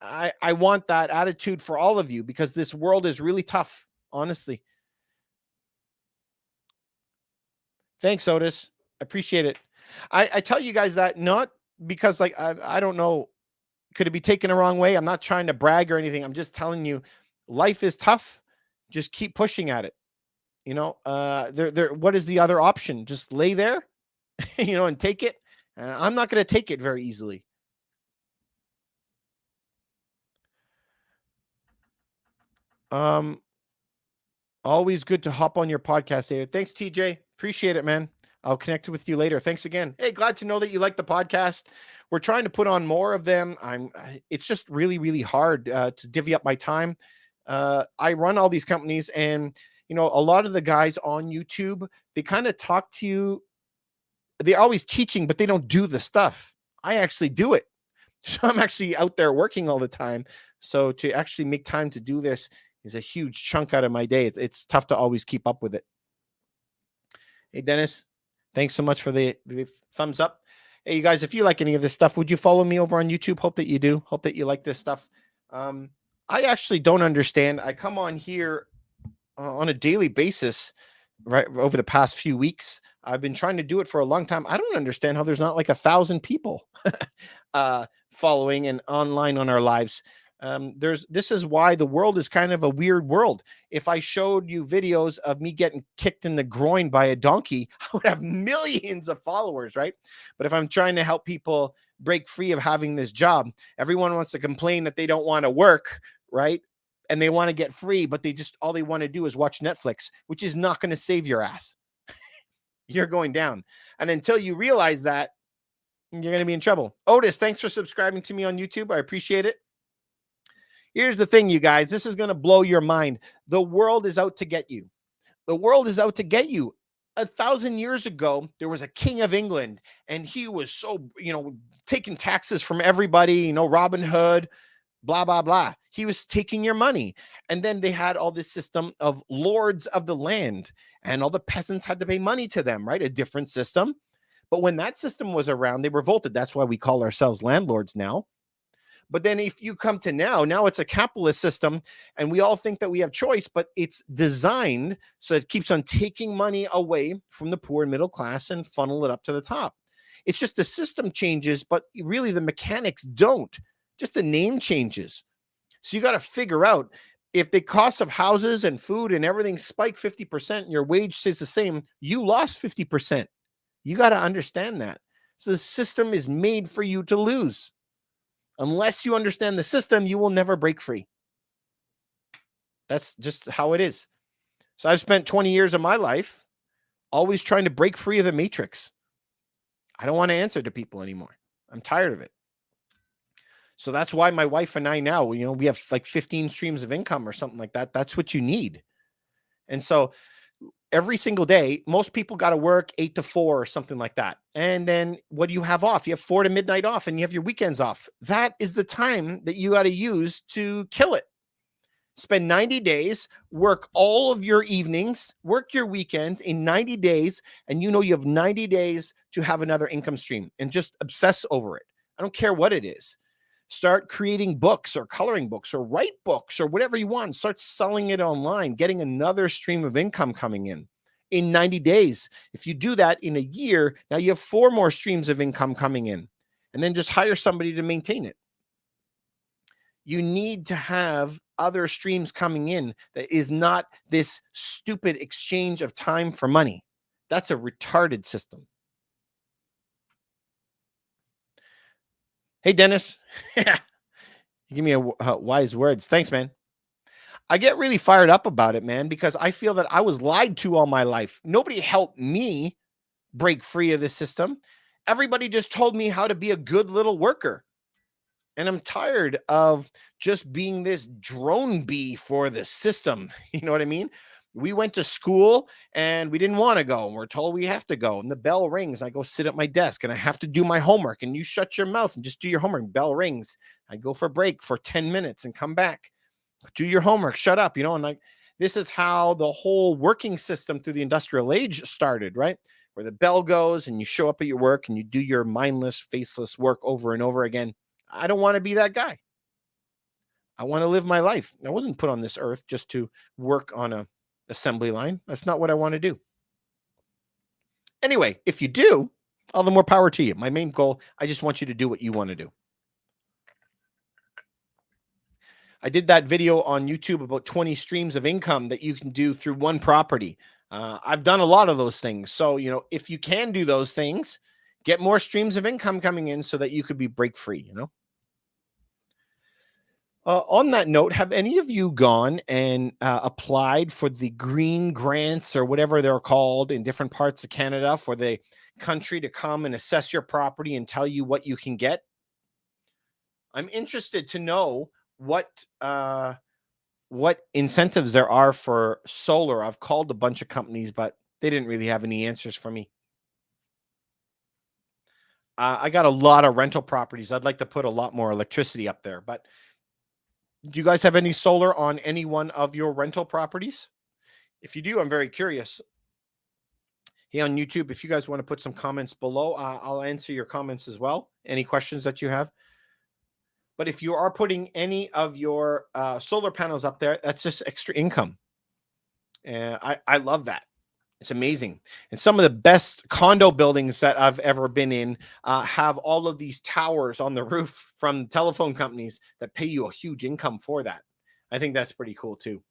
I want that attitude for all of you because this world is really tough, honestly. Thanks, Otis. I appreciate it. I tell you guys that not because like I don't know, could it be taken the wrong way? I'm not trying to brag or anything. I'm just telling you life is tough. Just keep pushing at it. What is the other option? Just lay there, and take it. And I'm not going to take it very easily. Always good to hop on your podcast, David. Thanks, TJ. Appreciate it, man. I'll connect with you later. Thanks again. Hey, glad to know that you like the podcast. We're trying to put on more of them. It's just really, really hard to divvy up my time. I run all these companies and, a lot of the guys on YouTube, they kind of talk to you. They're always teaching, but they don't do the stuff. I actually do it. So I'm actually out there working all the time. So to actually make time to do this is a huge chunk out of my day. It's tough to always keep up with it. Hey, Dennis, thanks so much for the thumbs up. Hey, you guys, if you like any of this stuff, would you follow me over on YouTube? Hope that you do. Hope that you like this stuff. I actually don't understand. I come on here on a daily basis right over the past few weeks. I've been trying to do it for a long time. I don't understand how there's not like 1,000 people following and online on our lives. This is why the world is kind of a weird world. If I showed you videos of me getting kicked in the groin by a donkey, I would have millions of followers, right? But if I'm trying to help people break free of having this job, everyone wants to complain that they don't want to work, right? And they want to get free, but all they want to do is watch Netflix, which is not going to save your ass. You're going down. And until you realize that, you're going to be in trouble. Otis, thanks for subscribing to me on YouTube. I appreciate it. Here's the thing, you guys. This is going to blow your mind. The world is out to get you. The world is out to get you. 1,000 years ago, there was a king of England, and he was so, taking taxes from everybody, Robin Hood, blah, blah, blah. He was taking your money. And then they had all this system of lords of the land, and all the peasants had to pay money to them, right? A different system. But when that system was around, they revolted. That's why we call ourselves landlords now. But then if you come to now it's a capitalist system, and we all think that we have choice, but it's designed so it keeps on taking money away from the poor and middle class and funnel it up to the top. It's just the system changes, but really the mechanics don't. Just the name changes. So you got to figure out, if the cost of houses and food and everything spike 50% and your wage stays the same, you lost 50%. You got to understand that. So the system is made for you to lose. Unless you understand the system, you will never break free. That's just how it is. So I've spent 20 years of my life always trying to break free of the matrix. I don't want to answer to people anymore. I'm tired of it. So that's why my wife and I now, we have like 15 streams of income or something like that. That's what you need. And so every single day, most people got to work 8 to 4 or something like that. And then what do you have off? You have 4 to midnight off, and you have your weekends off. That is the time that you got to use to kill it. Spend 90 days, work all of your evenings, work your weekends in 90 days, and you have 90 days to have another income stream, and just obsess over it. I don't care what it is. Start creating books or coloring books or write books or whatever you want. Start selling it online, getting another stream of income coming in 90 days. If you do that in a year, now you have 4 more streams of income coming in, and then just hire somebody to maintain it. You need to have other streams coming in that is not this stupid exchange of time for money. That's a retarded system. Hey, Dennis. You give me a wise words. Thanks, man. I get really fired up about it, man, because I feel that I was lied to all my life. Nobody helped me break free of this system. Everybody just told me how to be a good little worker. And I'm tired of just being this drone bee for the system. You know what I mean? We went to school and we didn't want to go, and we're told we have to go, and the bell rings. I go sit at my desk and I have to do my homework, and you shut your mouth and just do your homework. Bell rings. I go for break for 10 minutes and come back. Do your homework. Shut up. And like, this is how the whole working system through the industrial age started, right? Where the bell goes and you show up at your work and you do your mindless, faceless work over and over again. I don't want to be that guy. I want to live my life. I wasn't put on this earth just to work on a assembly line. That's not what I want to do. Anyway, if you do, all the more power to you. My main goal, I just want you to do what you want to do. I did that video on YouTube about 20 streams of income that you can do through one property. I've done a lot of those things. So, if you can do those things, get more streams of income coming in so that you could be break free, On that note, have any of you gone and applied for the green grants or whatever they're called in different parts of Canada for the country to come and assess your property and tell you what you can get? I'm interested to know what incentives there are for solar. I've called a bunch of companies, but they didn't really have any answers for me. I got a lot of rental properties. I'd like to put a lot more electricity up there, but do you guys have any solar on any one of your rental properties? If you do, I'm very curious. Hey, on YouTube, if you guys want to put some comments below, I'll answer your comments as well. Any questions that you have. But if you are putting any of your solar panels up there, that's just extra income. And I love that. It's amazing. And some of the best condo buildings that I've ever been in have all of these towers on the roof from telephone companies that pay you a huge income for that. I think that's pretty cool too.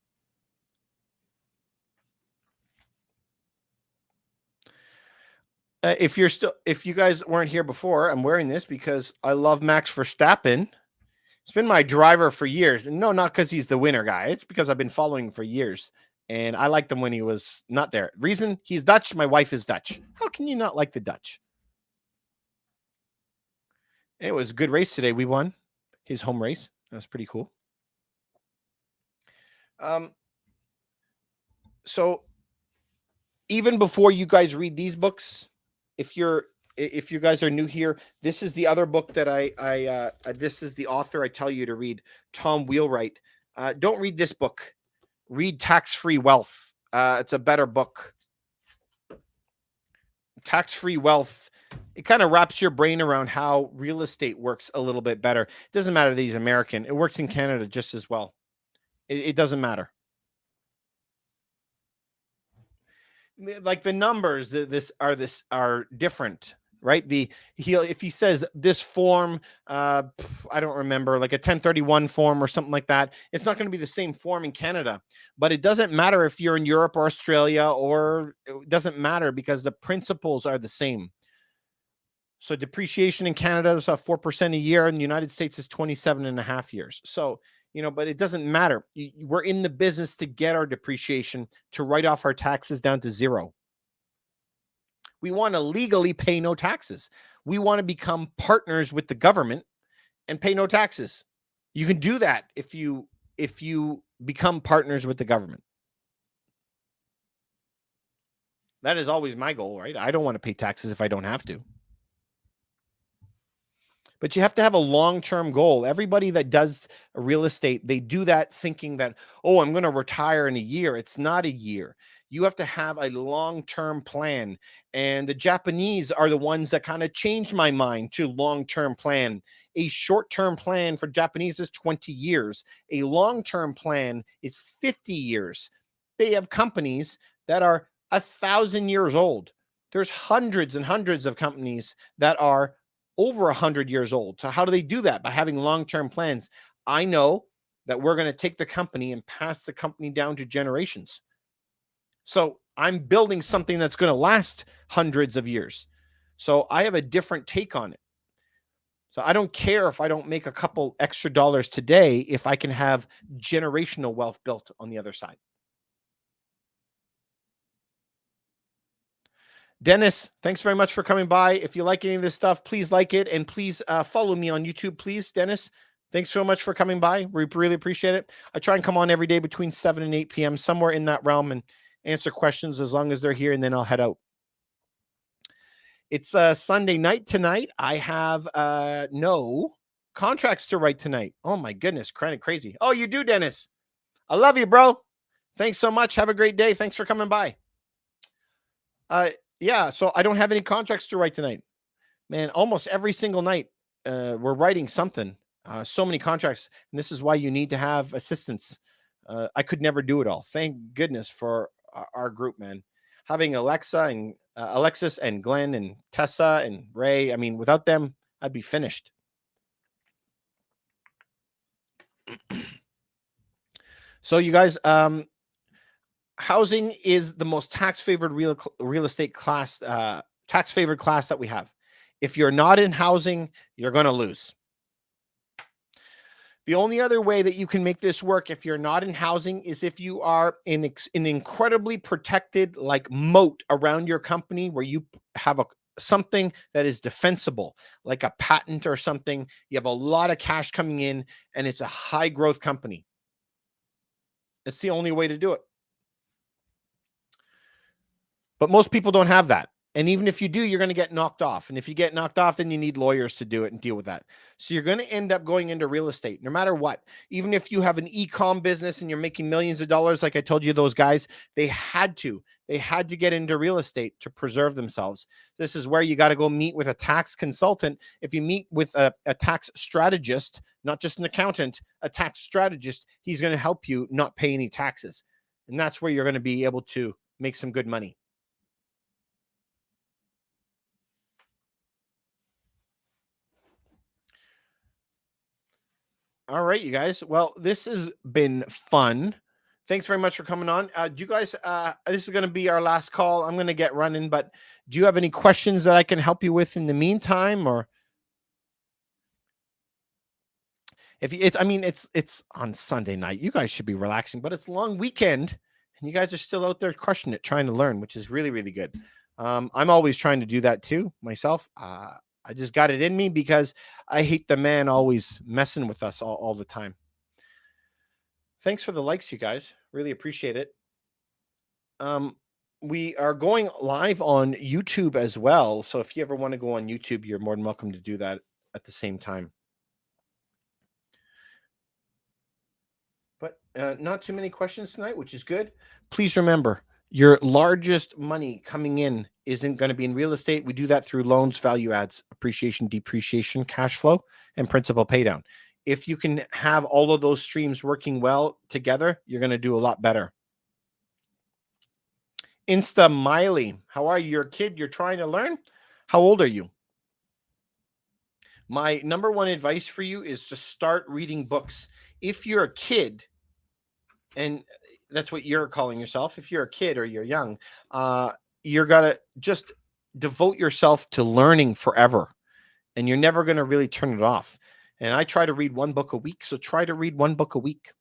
If you guys weren't here before, I'm wearing this because I love Max Verstappen. It's been my driver for years. And no, not because he's the winner guy. It's because I've been following him for years. And I liked him when he was not there. Reason, he's Dutch. My wife is Dutch. How can you not like the Dutch? It was a good race today. We won his home race. That was pretty cool. Um, so even before you guys read these books, if you guys are new here, this is the other book that this is the author I tell you to read, Tom Wheelwright. Don't read this book. Read Tax-Free Wealth. It's a better book. Tax-Free Wealth. It kind of wraps your brain around how real estate works a little bit better. It doesn't matter that he's American. It works in Canada just as well. It doesn't matter. Like the numbers, this are different, right? If he says this form, I don't remember, like a 1031 form or something like that, it's not going to be the same form in Canada. But it doesn't matter if you're in Europe or Australia, or it doesn't matter because the principles are the same. So depreciation in Canada is 4% a year. In the United States is 27.5 years. So, but it doesn't matter. We're in the business to get our depreciation, to write off our taxes down to zero. We want to legally pay no taxes. We want to become partners with the government and pay no taxes. You can do that if you become partners with the government. That is always my goal, right? I don't want to pay taxes if I don't have to. But you have to have a long-term goal. Everybody that does real estate, they do that thinking that, oh, I'm going to retire in a year. It's not a year. You have to have a long-term plan. And the Japanese are the ones that kind of changed my mind to long-term plan. A short-term plan for Japanese is 20 years. A long-term plan is 50 years. They have companies that are 1,000 years old. There's hundreds and hundreds of companies that are over 100 years old. So how do they do that? By having long-term plans. I know that we're going to take the company and pass the company down to generations. So I'm building something that's going to last hundreds of years. So I have a different take on it. So I don't care if I don't make a couple extra dollars today, if I can have generational wealth built on the other side. Dennis, thanks very much for coming by. If you like any of this stuff, please like it, and please follow me on YouTube, please. Dennis, thanks so much for coming by. We really appreciate it. I try and come on every day between 7 and 8 p.m., somewhere in that realm, and answer questions as long as they're here, and then I'll head out. It's Sunday night tonight. I have no contracts to write tonight. Oh, my goodness, kind of crazy. Oh, you do, Dennis. I love you, bro. Thanks so much. Have a great day. Thanks for coming by. Yeah, so I don't have any contracts to write tonight. Man, almost every single night we're writing something. So many contracts, and this is why you need to have assistance. I could never do it all. Thank goodness for our group, man. Having Alexis and Glenn and Tessa and Ray. I mean, without them, I'd be finished. So you guys, housing is the most tax-favored real estate class, tax-favored class that we have. If you're not in housing, you're going to lose. The only other way that you can make this work if you're not in housing is if you are in an incredibly protected, like, moat around your company, where you have something that is defensible, like a patent or something. You have a lot of cash coming in, and it's a high growth company. It's the only way to do it. But most people don't have that. And even if you do, you're going to get knocked off. And if you get knocked off, then you need lawyers to do it and deal with that. So you're going to end up going into real estate, no matter what. Even if you have an e-com business and you're making millions of dollars, like I told you, those guys, they had to get into real estate to preserve themselves. This is where you got to go meet with a tax consultant. If you meet with a tax strategist, not just an accountant, a tax strategist, he's going to help you not pay any taxes. And that's where you're going to be able to make some good money. All right, you guys. Well, this has been fun. Thanks very much for coming on. Do you guys, this is going to be our last call. I'm going to get running, but do you have any questions that I can help you with in the meantime? Or if you, it's, I mean, it's on Sunday night. You guys should be relaxing, but it's a long weekend and you guys are still out there crushing it, trying to learn, which is really, really good. I'm always trying to do that too myself. I just got it in me because I hate the man always messing with us all the time. Thanks for the likes, you guys. Really appreciate it. Um, we are going live on YouTube as well. So if you ever want to go on YouTube, you're more than welcome to do that at the same time. But not too many questions tonight, which is good. Please remember, your largest money coming in isn't going to be in real estate. We do that through loans, value adds, appreciation, depreciation, cash flow, and principal paydown. If you can have all of those streams working well together, you're going to do a lot better. Insta Miley, how are you? You're a kid, you're trying to learn. How old are you? My number one advice for you is to start reading books. If you're a kid, and that's what you're calling yourself, if you're a kid or you're young, you're gonna just devote yourself to learning forever, and you're never going to really turn it off. And I try to read one book a week, so try to read one book a week.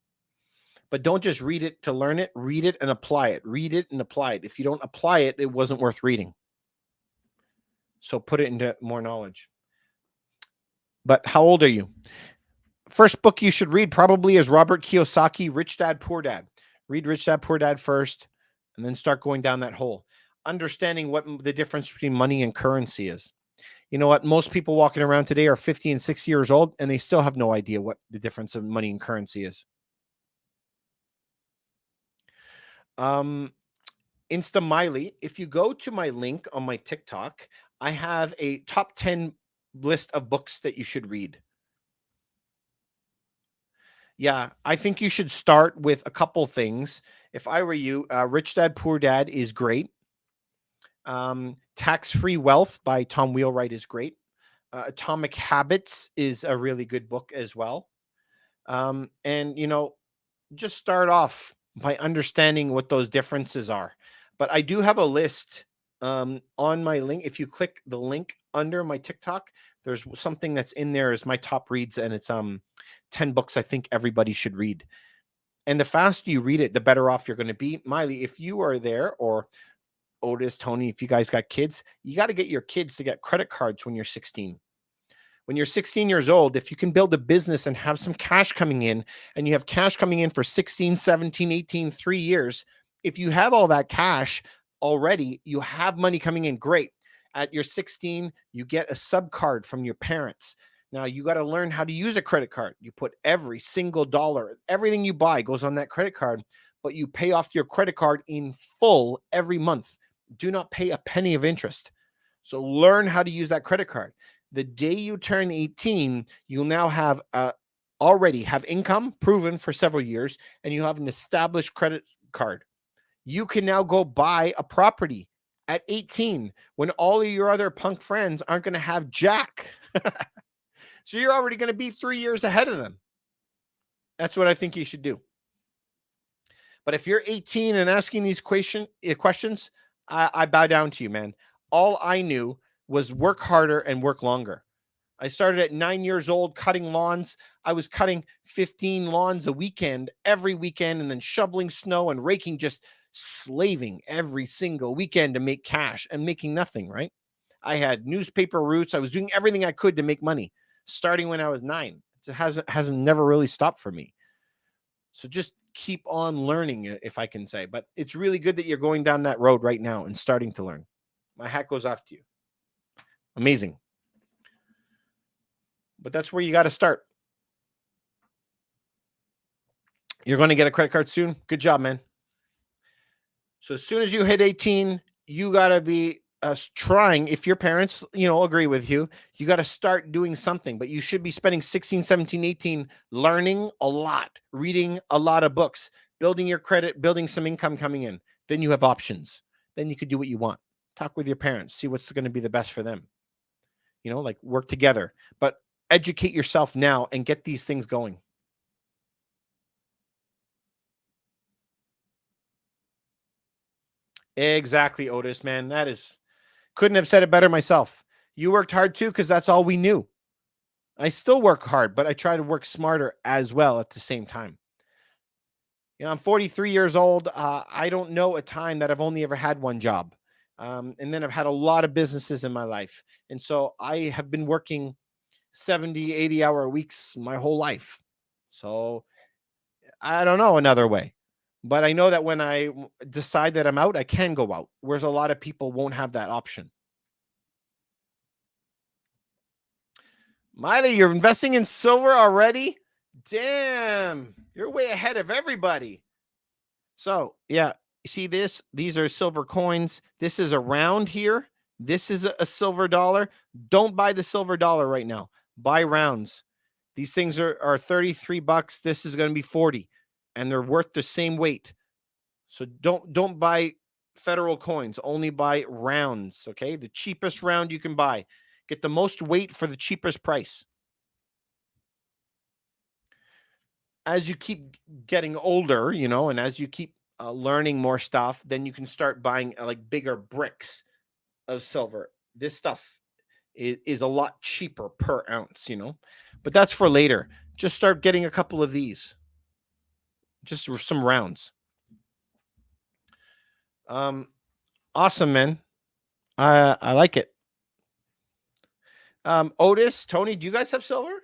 But don't just read it to learn it. Read it and apply it. Read it and apply it. If you don't apply it, it wasn't worth reading. So put it into more knowledge. But how old are you? First book you should read probably is Robert Kiyosaki, Rich Dad, Poor Dad. Read Rich Dad, Poor Dad first, and then start going down that hole. Understanding what the difference between money and currency is. You know what? Most people walking around today are 50 and 60 years old, and they still have no idea what the difference of money and currency is. Insta Miley, if you go to my link on my TikTok, I have a top 10 list of books that you should read. Yeah, I think you should start with a couple things. If I were you, Rich Dad Poor Dad is great. Tax-Free Wealth by Tom Wheelwright is great. Atomic Habits is a really good book as well. And just start off by understanding what those differences are. But I do have a list on my link. If you click the link under my TikTok, there's something that's in there as my top reads, and it's 10 books I think everybody should read. And the faster you read it, the better off you're going to be. Miley, if you are there, or Otis, Tony, if you guys got kids, you got to get your kids to get credit cards when you're 16. When you're 16 years old, if you can build a business and have some cash coming in, and you have cash coming in for 16, 17, 18, 3 years, if you have all that cash already, you have money coming in, great. At your 16, you get a sub card from your parents. Now you got to learn how to use a credit card. You put every single dollar, everything you buy goes on that credit card, but you pay off your credit card in full every month. Do not pay a penny of interest. So learn how to use that credit card. The day you turn 18, you'll now have already have income proven for several years, and you have an established credit card. You can now go buy a property at 18 when all of your other punk friends aren't going to have jack. So you're already going to be 3 years ahead of them. That's what I think you should do. But if you're 18 and asking these questions, I bow down to you, man. All I knew was work harder and work longer. I started at 9 years old cutting lawns. I was cutting 15 lawns a weekend, every weekend, and then shoveling snow and raking, just slaving every single weekend to make cash and making nothing, right? I had newspaper routes. I was doing everything I could to make money, starting when I was 9. It hasn't never really stopped for me. So just keep on learning, if I can say. But it's really good that you're going down that road right now and starting to learn. My hat goes off to you. Amazing. But that's where you got to start. You're going to get a credit card soon. Good job, man. So as soon as you hit 18, you got to be trying. If your parents, agree with you, you got to start doing something. But you should be spending 16, 17, 18 learning a lot, reading a lot of books, building your credit, building some income coming in. Then you have options. Then you could do what you want. Talk with your parents. See what's going to be the best for them. Like work together. But educate yourself now and get these things going. Exactly, Otis, man. That is, couldn't have said it better myself. You worked hard too, because that's all we knew. I still work hard, but I try to work smarter as well at the same time. I'm 43 years old. I don't know a time that I've only ever had one job. And then I've had a lot of businesses in my life. And so I have been working 70, 80-hour weeks my whole life. So I don't know another way. But I know that when I decide that I'm out, I can go out, whereas a lot of people won't have that option. Miley, you're investing in silver already? Damn, you're way ahead of everybody. So, yeah, you see this? These are silver coins. This is a round here. This is a silver dollar. Don't buy the silver dollar right now. Buy rounds. These things are 33 bucks. This is going to be 40, and they're worth the same weight. So don't buy federal coins. Only buy rounds, okay? The cheapest round you can buy. Get the most weight for the cheapest price. As you keep getting older, and as you keep learning more stuff, then you can start buying like bigger bricks of silver. This stuff is a lot cheaper per ounce, but that's for later. Just start getting a couple of these, just some rounds. Awesome, man. I like it. Otis, Tony, do you guys have silver?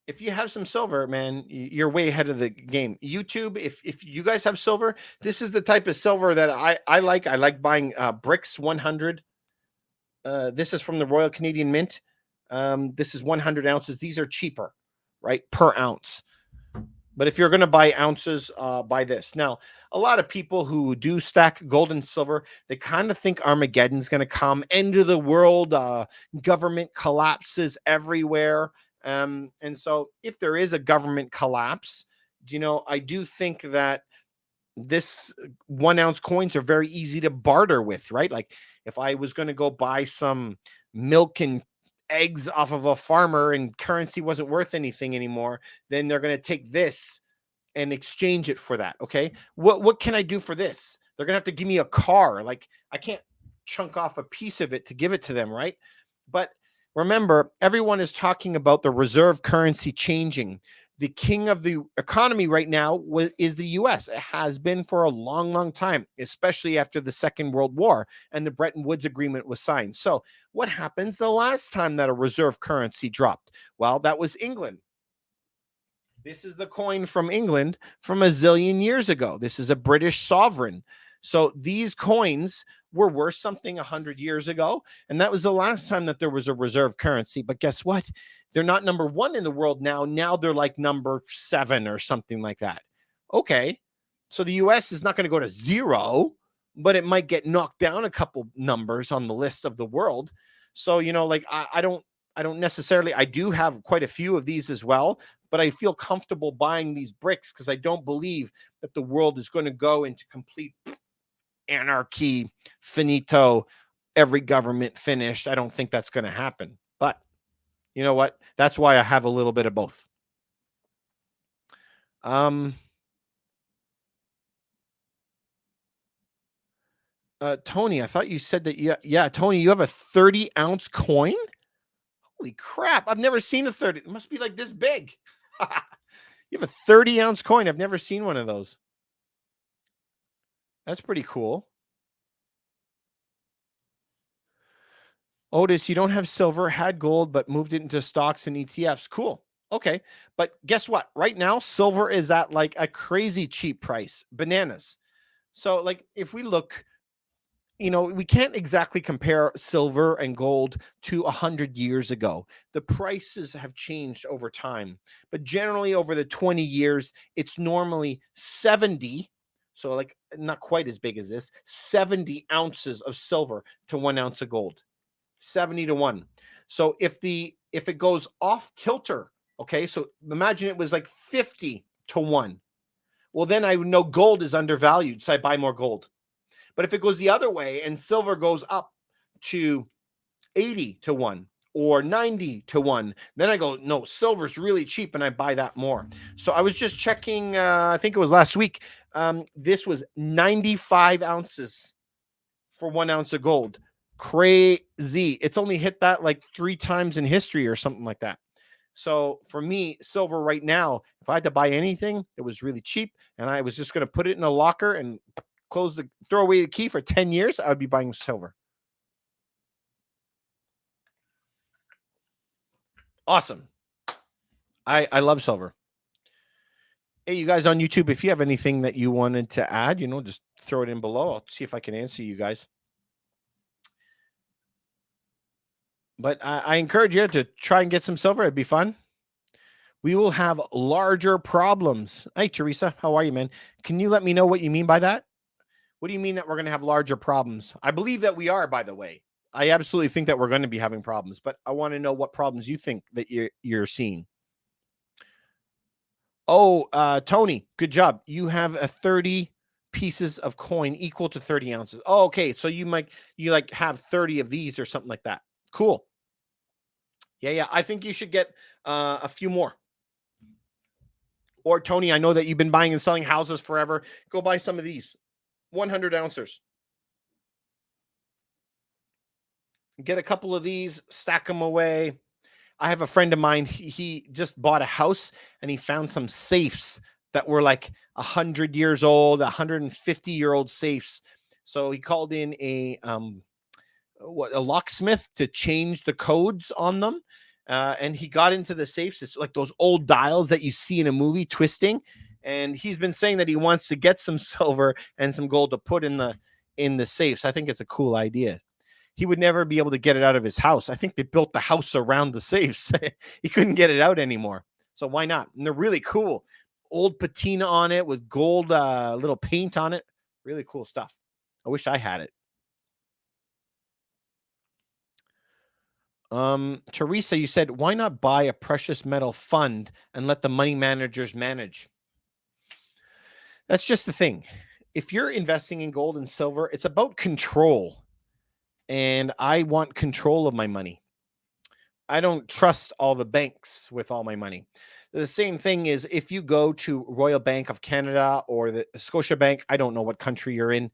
If you have some silver, man, you're way ahead of the game. YouTube, if you guys have silver, this is the type of silver that I like. I like buying bricks 100. This is from the Royal Canadian Mint. This is 100 ounces. These are cheaper, right, per ounce. But if you're going to buy ounces, buy this. Now, a lot of people who do stack gold and silver, they kind of think Armageddon's going to come, end of the world, government collapses everywhere. And so if there is a government collapse, I do think that this 1 ounce coins are very easy to barter with, right? Like if I was going to go buy some milk and eggs off of a farmer and currency wasn't worth anything anymore, then they're going to take this and exchange it for that. Okay. What can I do for this? They're going to have to give me a car. Like I can't chunk off a piece of it to give it to them. Right. But remember, everyone is talking about the reserve currency changing. The king of the economy right now is the US. It has been for a long, long time, especially after the Second World War and the Bretton Woods Agreement was signed. So what happens the last time that a reserve currency dropped? Well, that was England. This is the coin from England from a zillion years ago. This is a British sovereign. So these coins were worth something 100 years ago. And that was the last time that there was a reserve currency. But guess what? They're not number one in the world now. Now they're like number 7 or something like that. Okay. So the US is not going to go to 0, but it might get knocked down a couple numbers on the list of the world. So, like I don't necessarily, I do have quite a few of these as well, but I feel comfortable buying these bricks because I don't believe that the world is going to go into complete anarchy, finito, every government finished. I don't think that's going to happen. But you know what? That's why I have a little bit of both. Tony, I thought you said that. Yeah, Tony, you have a 30-ounce coin? Holy crap. I've never seen a 30. It must be like this big. You have a 30-ounce coin. I've never seen one of those. That's pretty cool. Otis, you don't have silver, had gold, but moved it into stocks and ETFs. Cool. Okay. But guess what? Right now, silver is at like a crazy cheap price. Bananas. So, like, if we look, we can't exactly compare silver and gold to 100 years ago. The prices have changed over time, but generally over the 20 years, it's normally 70. So, like, not quite as big as this, 70 ounces of silver to 1 ounce of gold. 70 to 1. So if it goes off kilter, okay, so imagine it was like 50 to 1. Well, then I know gold is undervalued, so I buy more gold. But if it goes the other way and silver goes up to 80 to 1 or 90 to 1, then I go, no, silver's really cheap and I buy that more. So I was just checking, I think it was last week, This was 95 ounces for 1 ounce of gold. Crazy. It's only hit that like 3 times in history or something like that. So for me, silver right now, if I had to buy anything that was really cheap and I was just going to put it in a locker and throw away the key for 10 years, I would be buying silver. Awesome. I love silver. Hey, you guys on YouTube, if you have anything that you wanted to add, just throw it in below. I'll see if I can answer you guys. But I encourage you to try and get some silver. It'd be fun. We will have larger problems. Hey, Teresa, how are you, man? Can you let me know what you mean by that? What do you mean that we're going to have larger problems? I believe that we are, by the way. I absolutely think that we're going to be having problems, but I want to know what problems you think that you're seeing. Oh, Tony, good job. You have a 30 pieces of coin equal to 30 ounces. Oh, okay. So you have 30 of these or something like that. Cool. Yeah. I think you should get a few more. Or Tony, I know that you've been buying and selling houses forever. Go buy some of these 100 ounces. Get a couple of these, stack them away. I have a friend of mine. He just bought a house and he found some safes that were like 100 years old, 150-year-old safes. So he called in a locksmith to change the codes on them. And he got into the safes. It's like those old dials that you see in a movie twisting. And he's been saying that he wants to get some silver and some gold to put in the safes. I think it's a cool idea. He would never be able to get it out of his house. I think they built the house around the safes. He couldn't get it out anymore. So why not? And they're really cool. Old patina on it with gold little paint on it. Really cool stuff. I wish I had it. Teresa, you said, why not buy a precious metal fund and let the money managers manage? That's just the thing. If you're investing in gold and silver, it's about control. And I want control of my money. I don't trust all the banks with all my money. The same thing is if you go to Royal Bank of Canada or the Scotia Bank, I don't know what country you're in,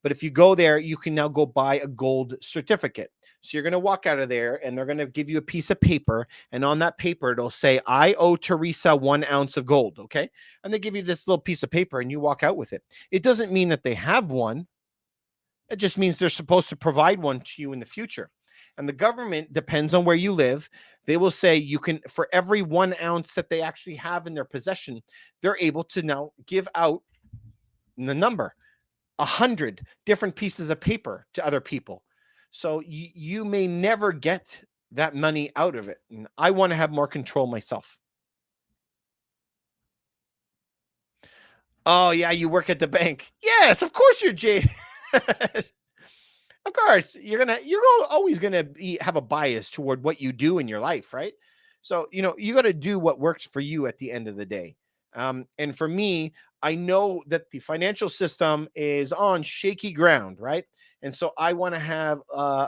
but if you go there, you can now go buy a gold certificate. So you're going to walk out of there and they're going to give you a piece of paper. And on that paper, it'll say, I owe Teresa 1 ounce of gold. Okay. And they give you this little piece of paper and you walk out with it. It doesn't mean that they have one. It just means they're supposed to provide one to you in the future. And the government, depends on where you live, they will say you can, for every 1 ounce that they actually have in their possession, they're able to now give out the number 100 different pieces of paper to other people. So you may never get that money out of it. And I want to have more control myself. Oh yeah, you work at the bank. Yes, of course you're Jay. Of course, you're always gonna have a bias toward what you do in your life, right? So you got to do what works for you at the end of the day. And for me, I know that the financial system is on shaky ground, right? And so I want to have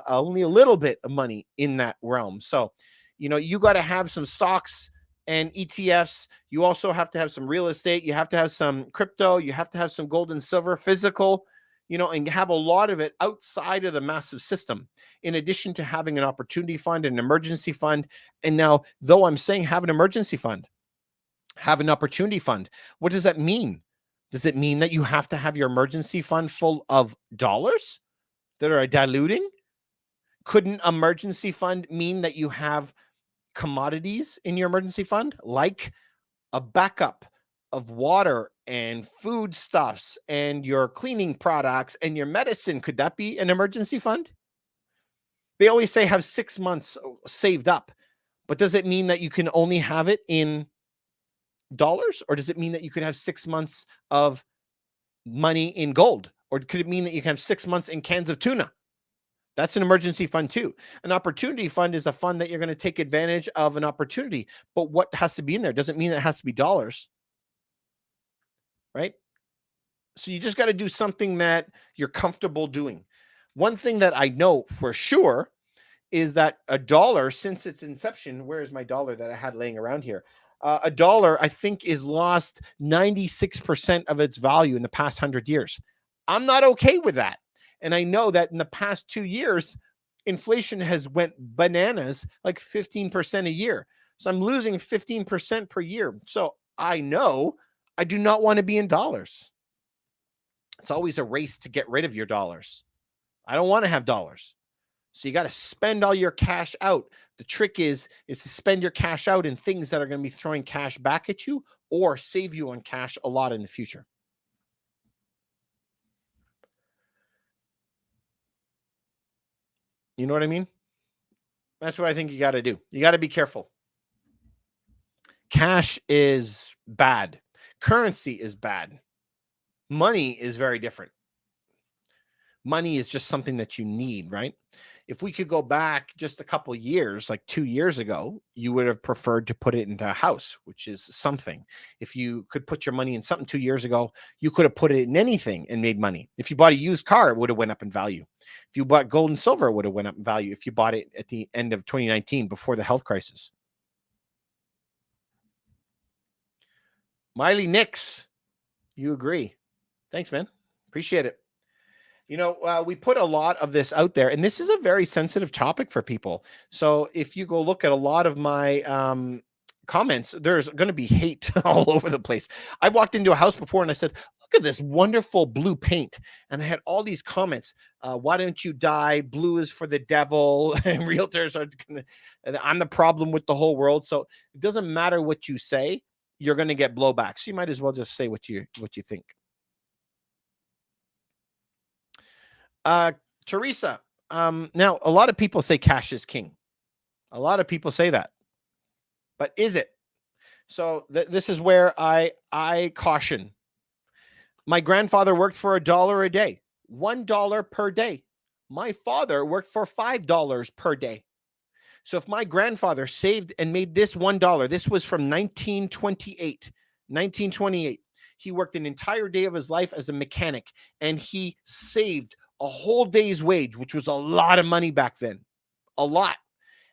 only a little bit of money in that realm. So, you got to have some stocks and ETFs. You also have to have some real estate. You have to have some crypto. You have to have some gold and silver physical, and have a lot of it outside of the massive system, in addition to having an opportunity fund, an emergency fund. And now, though I'm saying have an emergency fund, have an opportunity fund, what does that mean? Does it mean that you have to have your emergency fund full of dollars that are diluting? Couldn't emergency fund mean that you have commodities in your emergency fund, like a backup of water and foodstuffs and your cleaning products and your medicine? Could that be an emergency fund? They always say have 6 months saved up, but does it mean that you can only have it in dollars, or does it mean that you could have 6 months of money in gold, or could it mean that you can have 6 months in cans of tuna? That's an emergency fund too. An opportunity fund is a fund that you're going to take advantage of an opportunity, but what has to be in there doesn't mean it has to be dollars, right? So you just got to do something that you're comfortable doing. One thing that I know for sure is that a dollar, since its inception, where is my dollar that I had laying around here? a dollar, I think, is lost 96% of its value in the past 100 years. I'm not okay with that. And I know that in the past 2 years, inflation has went bananas, like 15% a year. So I'm losing 15% per year. So I know I do not want to be in dollars. It's always a race to get rid of your dollars. I don't want to have dollars. So you got to spend all your cash out. The trick is to spend your cash out in things that are going to be throwing cash back at you or save you on cash a lot in the future. You know what I mean? That's what I think you got to do. You got to be careful. Cash is bad. Currency is bad. Money is very different. Money is just something that you need, right? If we could go back just a couple years, like 2 years ago, you would have preferred to put it into a house, which is something. If you could put your money in something 2 years ago, you could have put it in anything and made money. If you bought a used car, it would have went up in value. If you bought gold and silver, it would have went up in value if you bought it at the end of 2019 before the health crisis. Miley Nix, you agree. Thanks, man. Appreciate it. You know, we put a lot of this out there, and this is a very sensitive topic for people. So if you go look at a lot of my comments, there's going to be hate all over the place. I walked into a house before and I said, look at this wonderful blue paint. And I had all these comments. Why don't you die? Blue is for the devil. And realtors are going to, I'm the problem with the whole world. So it doesn't matter what you say, you're going to get blowback. So you might as well just say what you think. Teresa, now a lot of people say cash is king. A lot of people say that, but is it? So this is where I caution. My grandfather worked for $1 a day, $1 per day. My father worked for $5 per day. So if my grandfather saved and made this $1, this was from 1928. He worked an entire day of his life as a mechanic, and he saved a whole day's wage, which was a lot of money back then, a lot.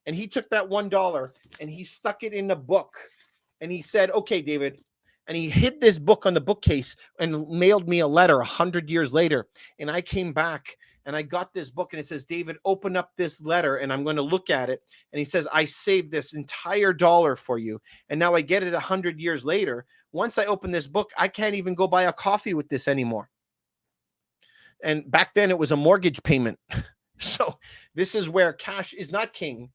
And he took that $1 and he stuck it in a book. And he said, okay, David. And he hid this book on the bookcase and mailed me a letter 100 years later. And I came back and I got this book and it says, David, open up this letter and I'm going to look at it. And he says, I saved this entire dollar for you. And now I get it 100 years later. Once I open this book, I can't even go buy a coffee with this anymore. And back then it was a mortgage payment. So this is where cash is not king.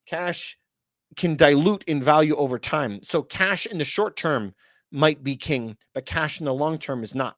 Cash can dilute in value over time. So cash in the short term might be king, but cash in the long term is not.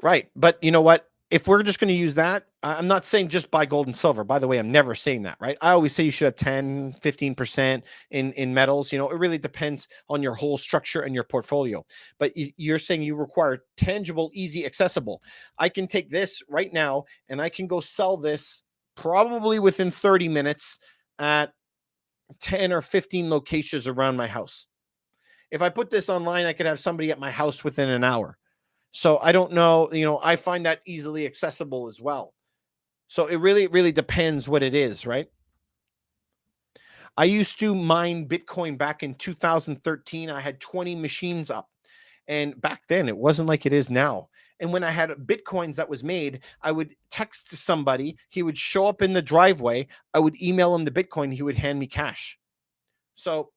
Right. But you know what? If we're just going to use that, I'm not saying just buy gold and silver. By the way, I'm never saying that, right? I always say you should have 10, 15% in metals. You know, it really depends on your whole structure and your portfolio. But you're saying you require tangible, easy, accessible. I can take this right now and I can go sell this probably within 30 minutes at 10 or 15 locations around my house. If I put this online, I could have somebody at my house within an hour. So I don't know, you know, I find that easily accessible as well. So it really depends what it is, right? I used to mine Bitcoin back in 2013. I had 20 machines up. And back then it wasn't like it is now. And when I had Bitcoins that was made, I would text to somebody. He would show up in the driveway. I would email him the Bitcoin. He would hand me cash. So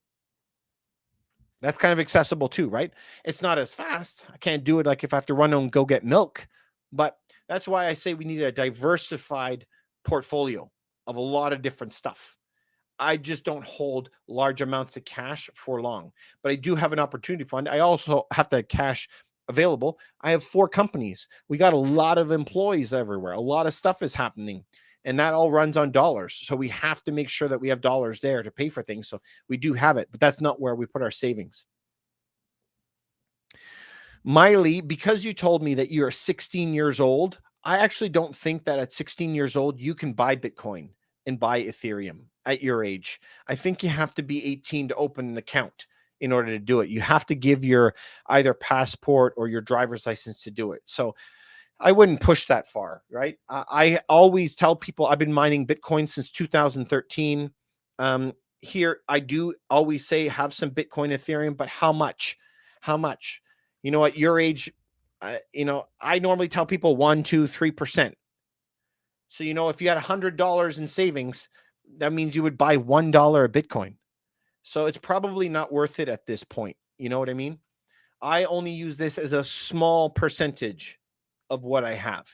that's kind of accessible too, right? It's not as fast. I can't do it like if I have to run and go get milk. But that's why I say we need a diversified portfolio of a lot of different stuff. I just don't hold large amounts of cash for long. But I do have an opportunity fund. I also have the cash available. I have 4 companies. We got a lot of employees everywhere. A lot of stuff is happening. And that all runs on dollars. So we have to make sure that we have dollars there to pay for things. So we do have it, but that's not where we put our savings. Miley, because you told me that you're 16 years old, I actually don't think that at 16 years old, you can buy Bitcoin and buy Ethereum at your age. I think you have to be 18 to open an account in order to do it. You have to give your either passport or your driver's license to do it. So I wouldn't push that far, right? I always tell people I've been mining Bitcoin since 2013. Here, I do always say have some Bitcoin, Ethereum, but how much? How much? At your age, I normally tell people 1, 2, 3%. So, if you had $100 in savings, that means you would buy $1 of Bitcoin. So it's probably not worth it at this point. You know what I mean? I only use this as a small percentage of what I have.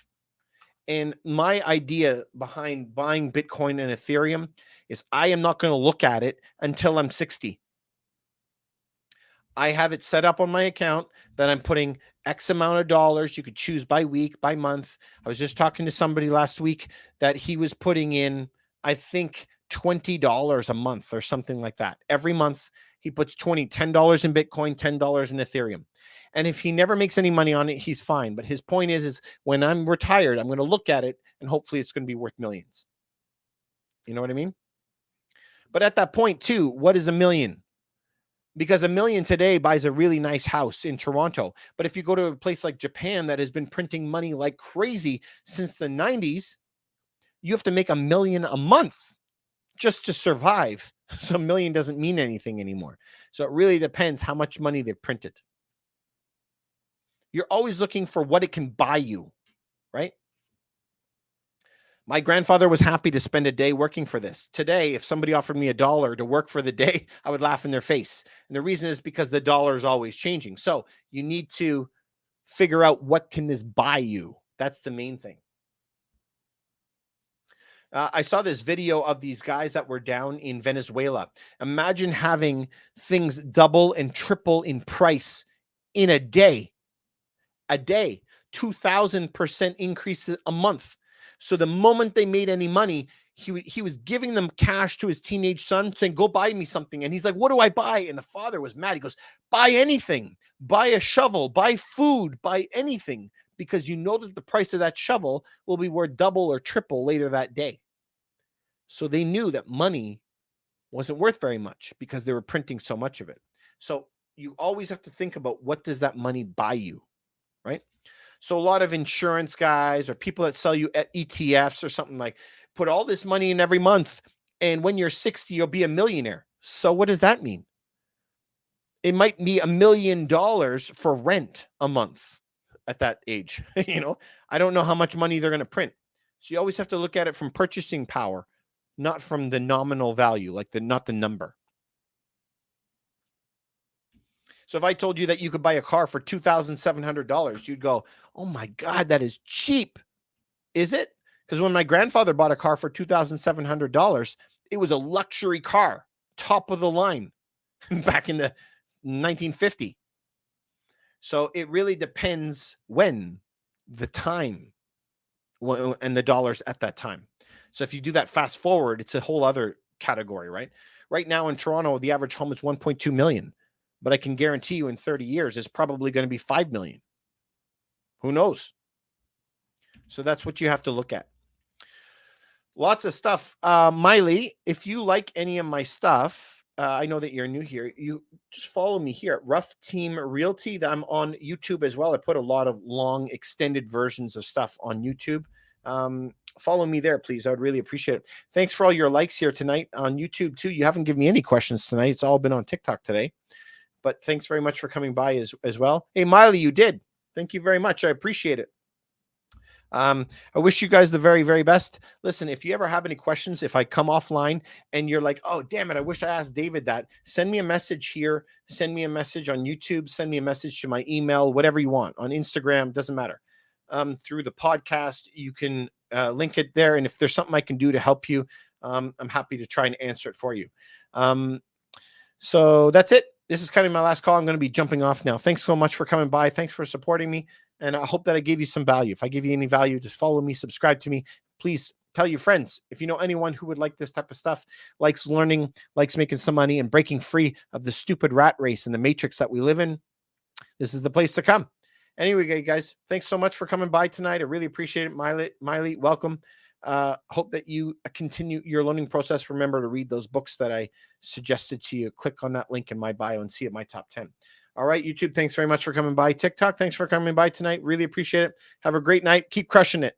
And my idea behind buying Bitcoin and Ethereum is I am not going to look at it until I'm 60. I have it set up on my account that I'm putting X amount of dollars. You could choose by week, by month. I was just talking to somebody last week that he was putting in, I think, $20 a month or something like that. Every month he puts $10 in Bitcoin, $10 in Ethereum. And if he never makes any money on it, he's fine. But his point is when I'm retired, I'm going to look at it and hopefully it's going to be worth millions. You know what I mean? But at that point too, what is $1 million? Because $1 million today buys a really nice house in Toronto. But if you go to a place like Japan that has been printing money like crazy since the 90s, you have to make $1 million a month just to survive. So $1 million doesn't mean anything anymore. So it really depends how much money they've printed. You're always looking for what it can buy you, right? My grandfather was happy to spend a day working for this. Today, if somebody offered me $1 to work for the day, I would laugh in their face. And the reason is because the dollar is always changing. So you need to figure out what can this buy you. That's the main thing. I saw this video of these guys that were down in Venezuela. Imagine having things double and triple in price in a day. 2,000% increase a month. So the moment they made any money, he was giving them cash to his teenage son saying, go buy me something. And he's like, what do I buy? And the father was mad. He goes, buy anything, buy a shovel, buy food, buy anything, because you know that the price of that shovel will be worth double or triple later that day. So they knew that money wasn't worth very much because they were printing so much of it. So you always have to think about what does that money buy you, right? So a lot of insurance guys or people that sell you ETFs or something like put all this money in every month. And when you're 60, you'll be a millionaire. So what does that mean? It might be $1 million for rent a month at that age. I don't know how much money they're going to print. So you always have to look at it from purchasing power, not from the nominal value, not the number. So if I told you that you could buy a car for $2,700, you'd go, oh my God, that is cheap. Is it? Because when my grandfather bought a car for $2,700, it was a luxury car, top of the line back in the 1950. So it really depends when, the time, and the dollars at that time. So if you do that fast forward, it's a whole other category, right? Right now in Toronto, the average home is 1.2 million. But I can guarantee you in 30 years, it's probably going to be 5 million. Who knows? So that's what you have to look at. Lots of stuff. Miley, if you like any of my stuff, I know that you're new here. You just follow me here at Ruff Team Realty. I'm on YouTube as well. I put a lot of long extended versions of stuff on YouTube. Follow me there, please. I would really appreciate it. Thanks for all your likes here tonight on YouTube too. You haven't given me any questions tonight. It's all been on TikTok today. But thanks very much for coming by as well. Hey, Miley, you did. Thank you very much. I appreciate it. I wish you guys the very, very best. Listen, if you ever have any questions, if I come offline and you're like, oh, damn it, I wish I asked David that, send me a message here. Send me a message on YouTube. Send me a message to my email, whatever you want. On Instagram, doesn't matter. Through the podcast, you can link it there. And if there's something I can do to help you, I'm happy to try and answer it for you. So that's it. This is kind of my last call. I'm going to be jumping off now. Thanks so much for coming by. Thanks for supporting me. And I hope that I gave you some value. If I give you any value, just follow me, subscribe to me. Please tell your friends. If you know anyone who would like this type of stuff, likes learning, likes making some money and breaking free of the stupid rat race and the matrix that we live in, this is the place to come. Anyway, guys, thanks so much for coming by tonight. I really appreciate it. Miley, welcome. Hope that you continue your learning process. Remember to read those books that I suggested to you. Click on that link in my bio and see it, my top 10. All right, YouTube, thanks very much for coming by. TikTok, thanks for coming by tonight. Really appreciate it. Have a great night. Keep crushing it.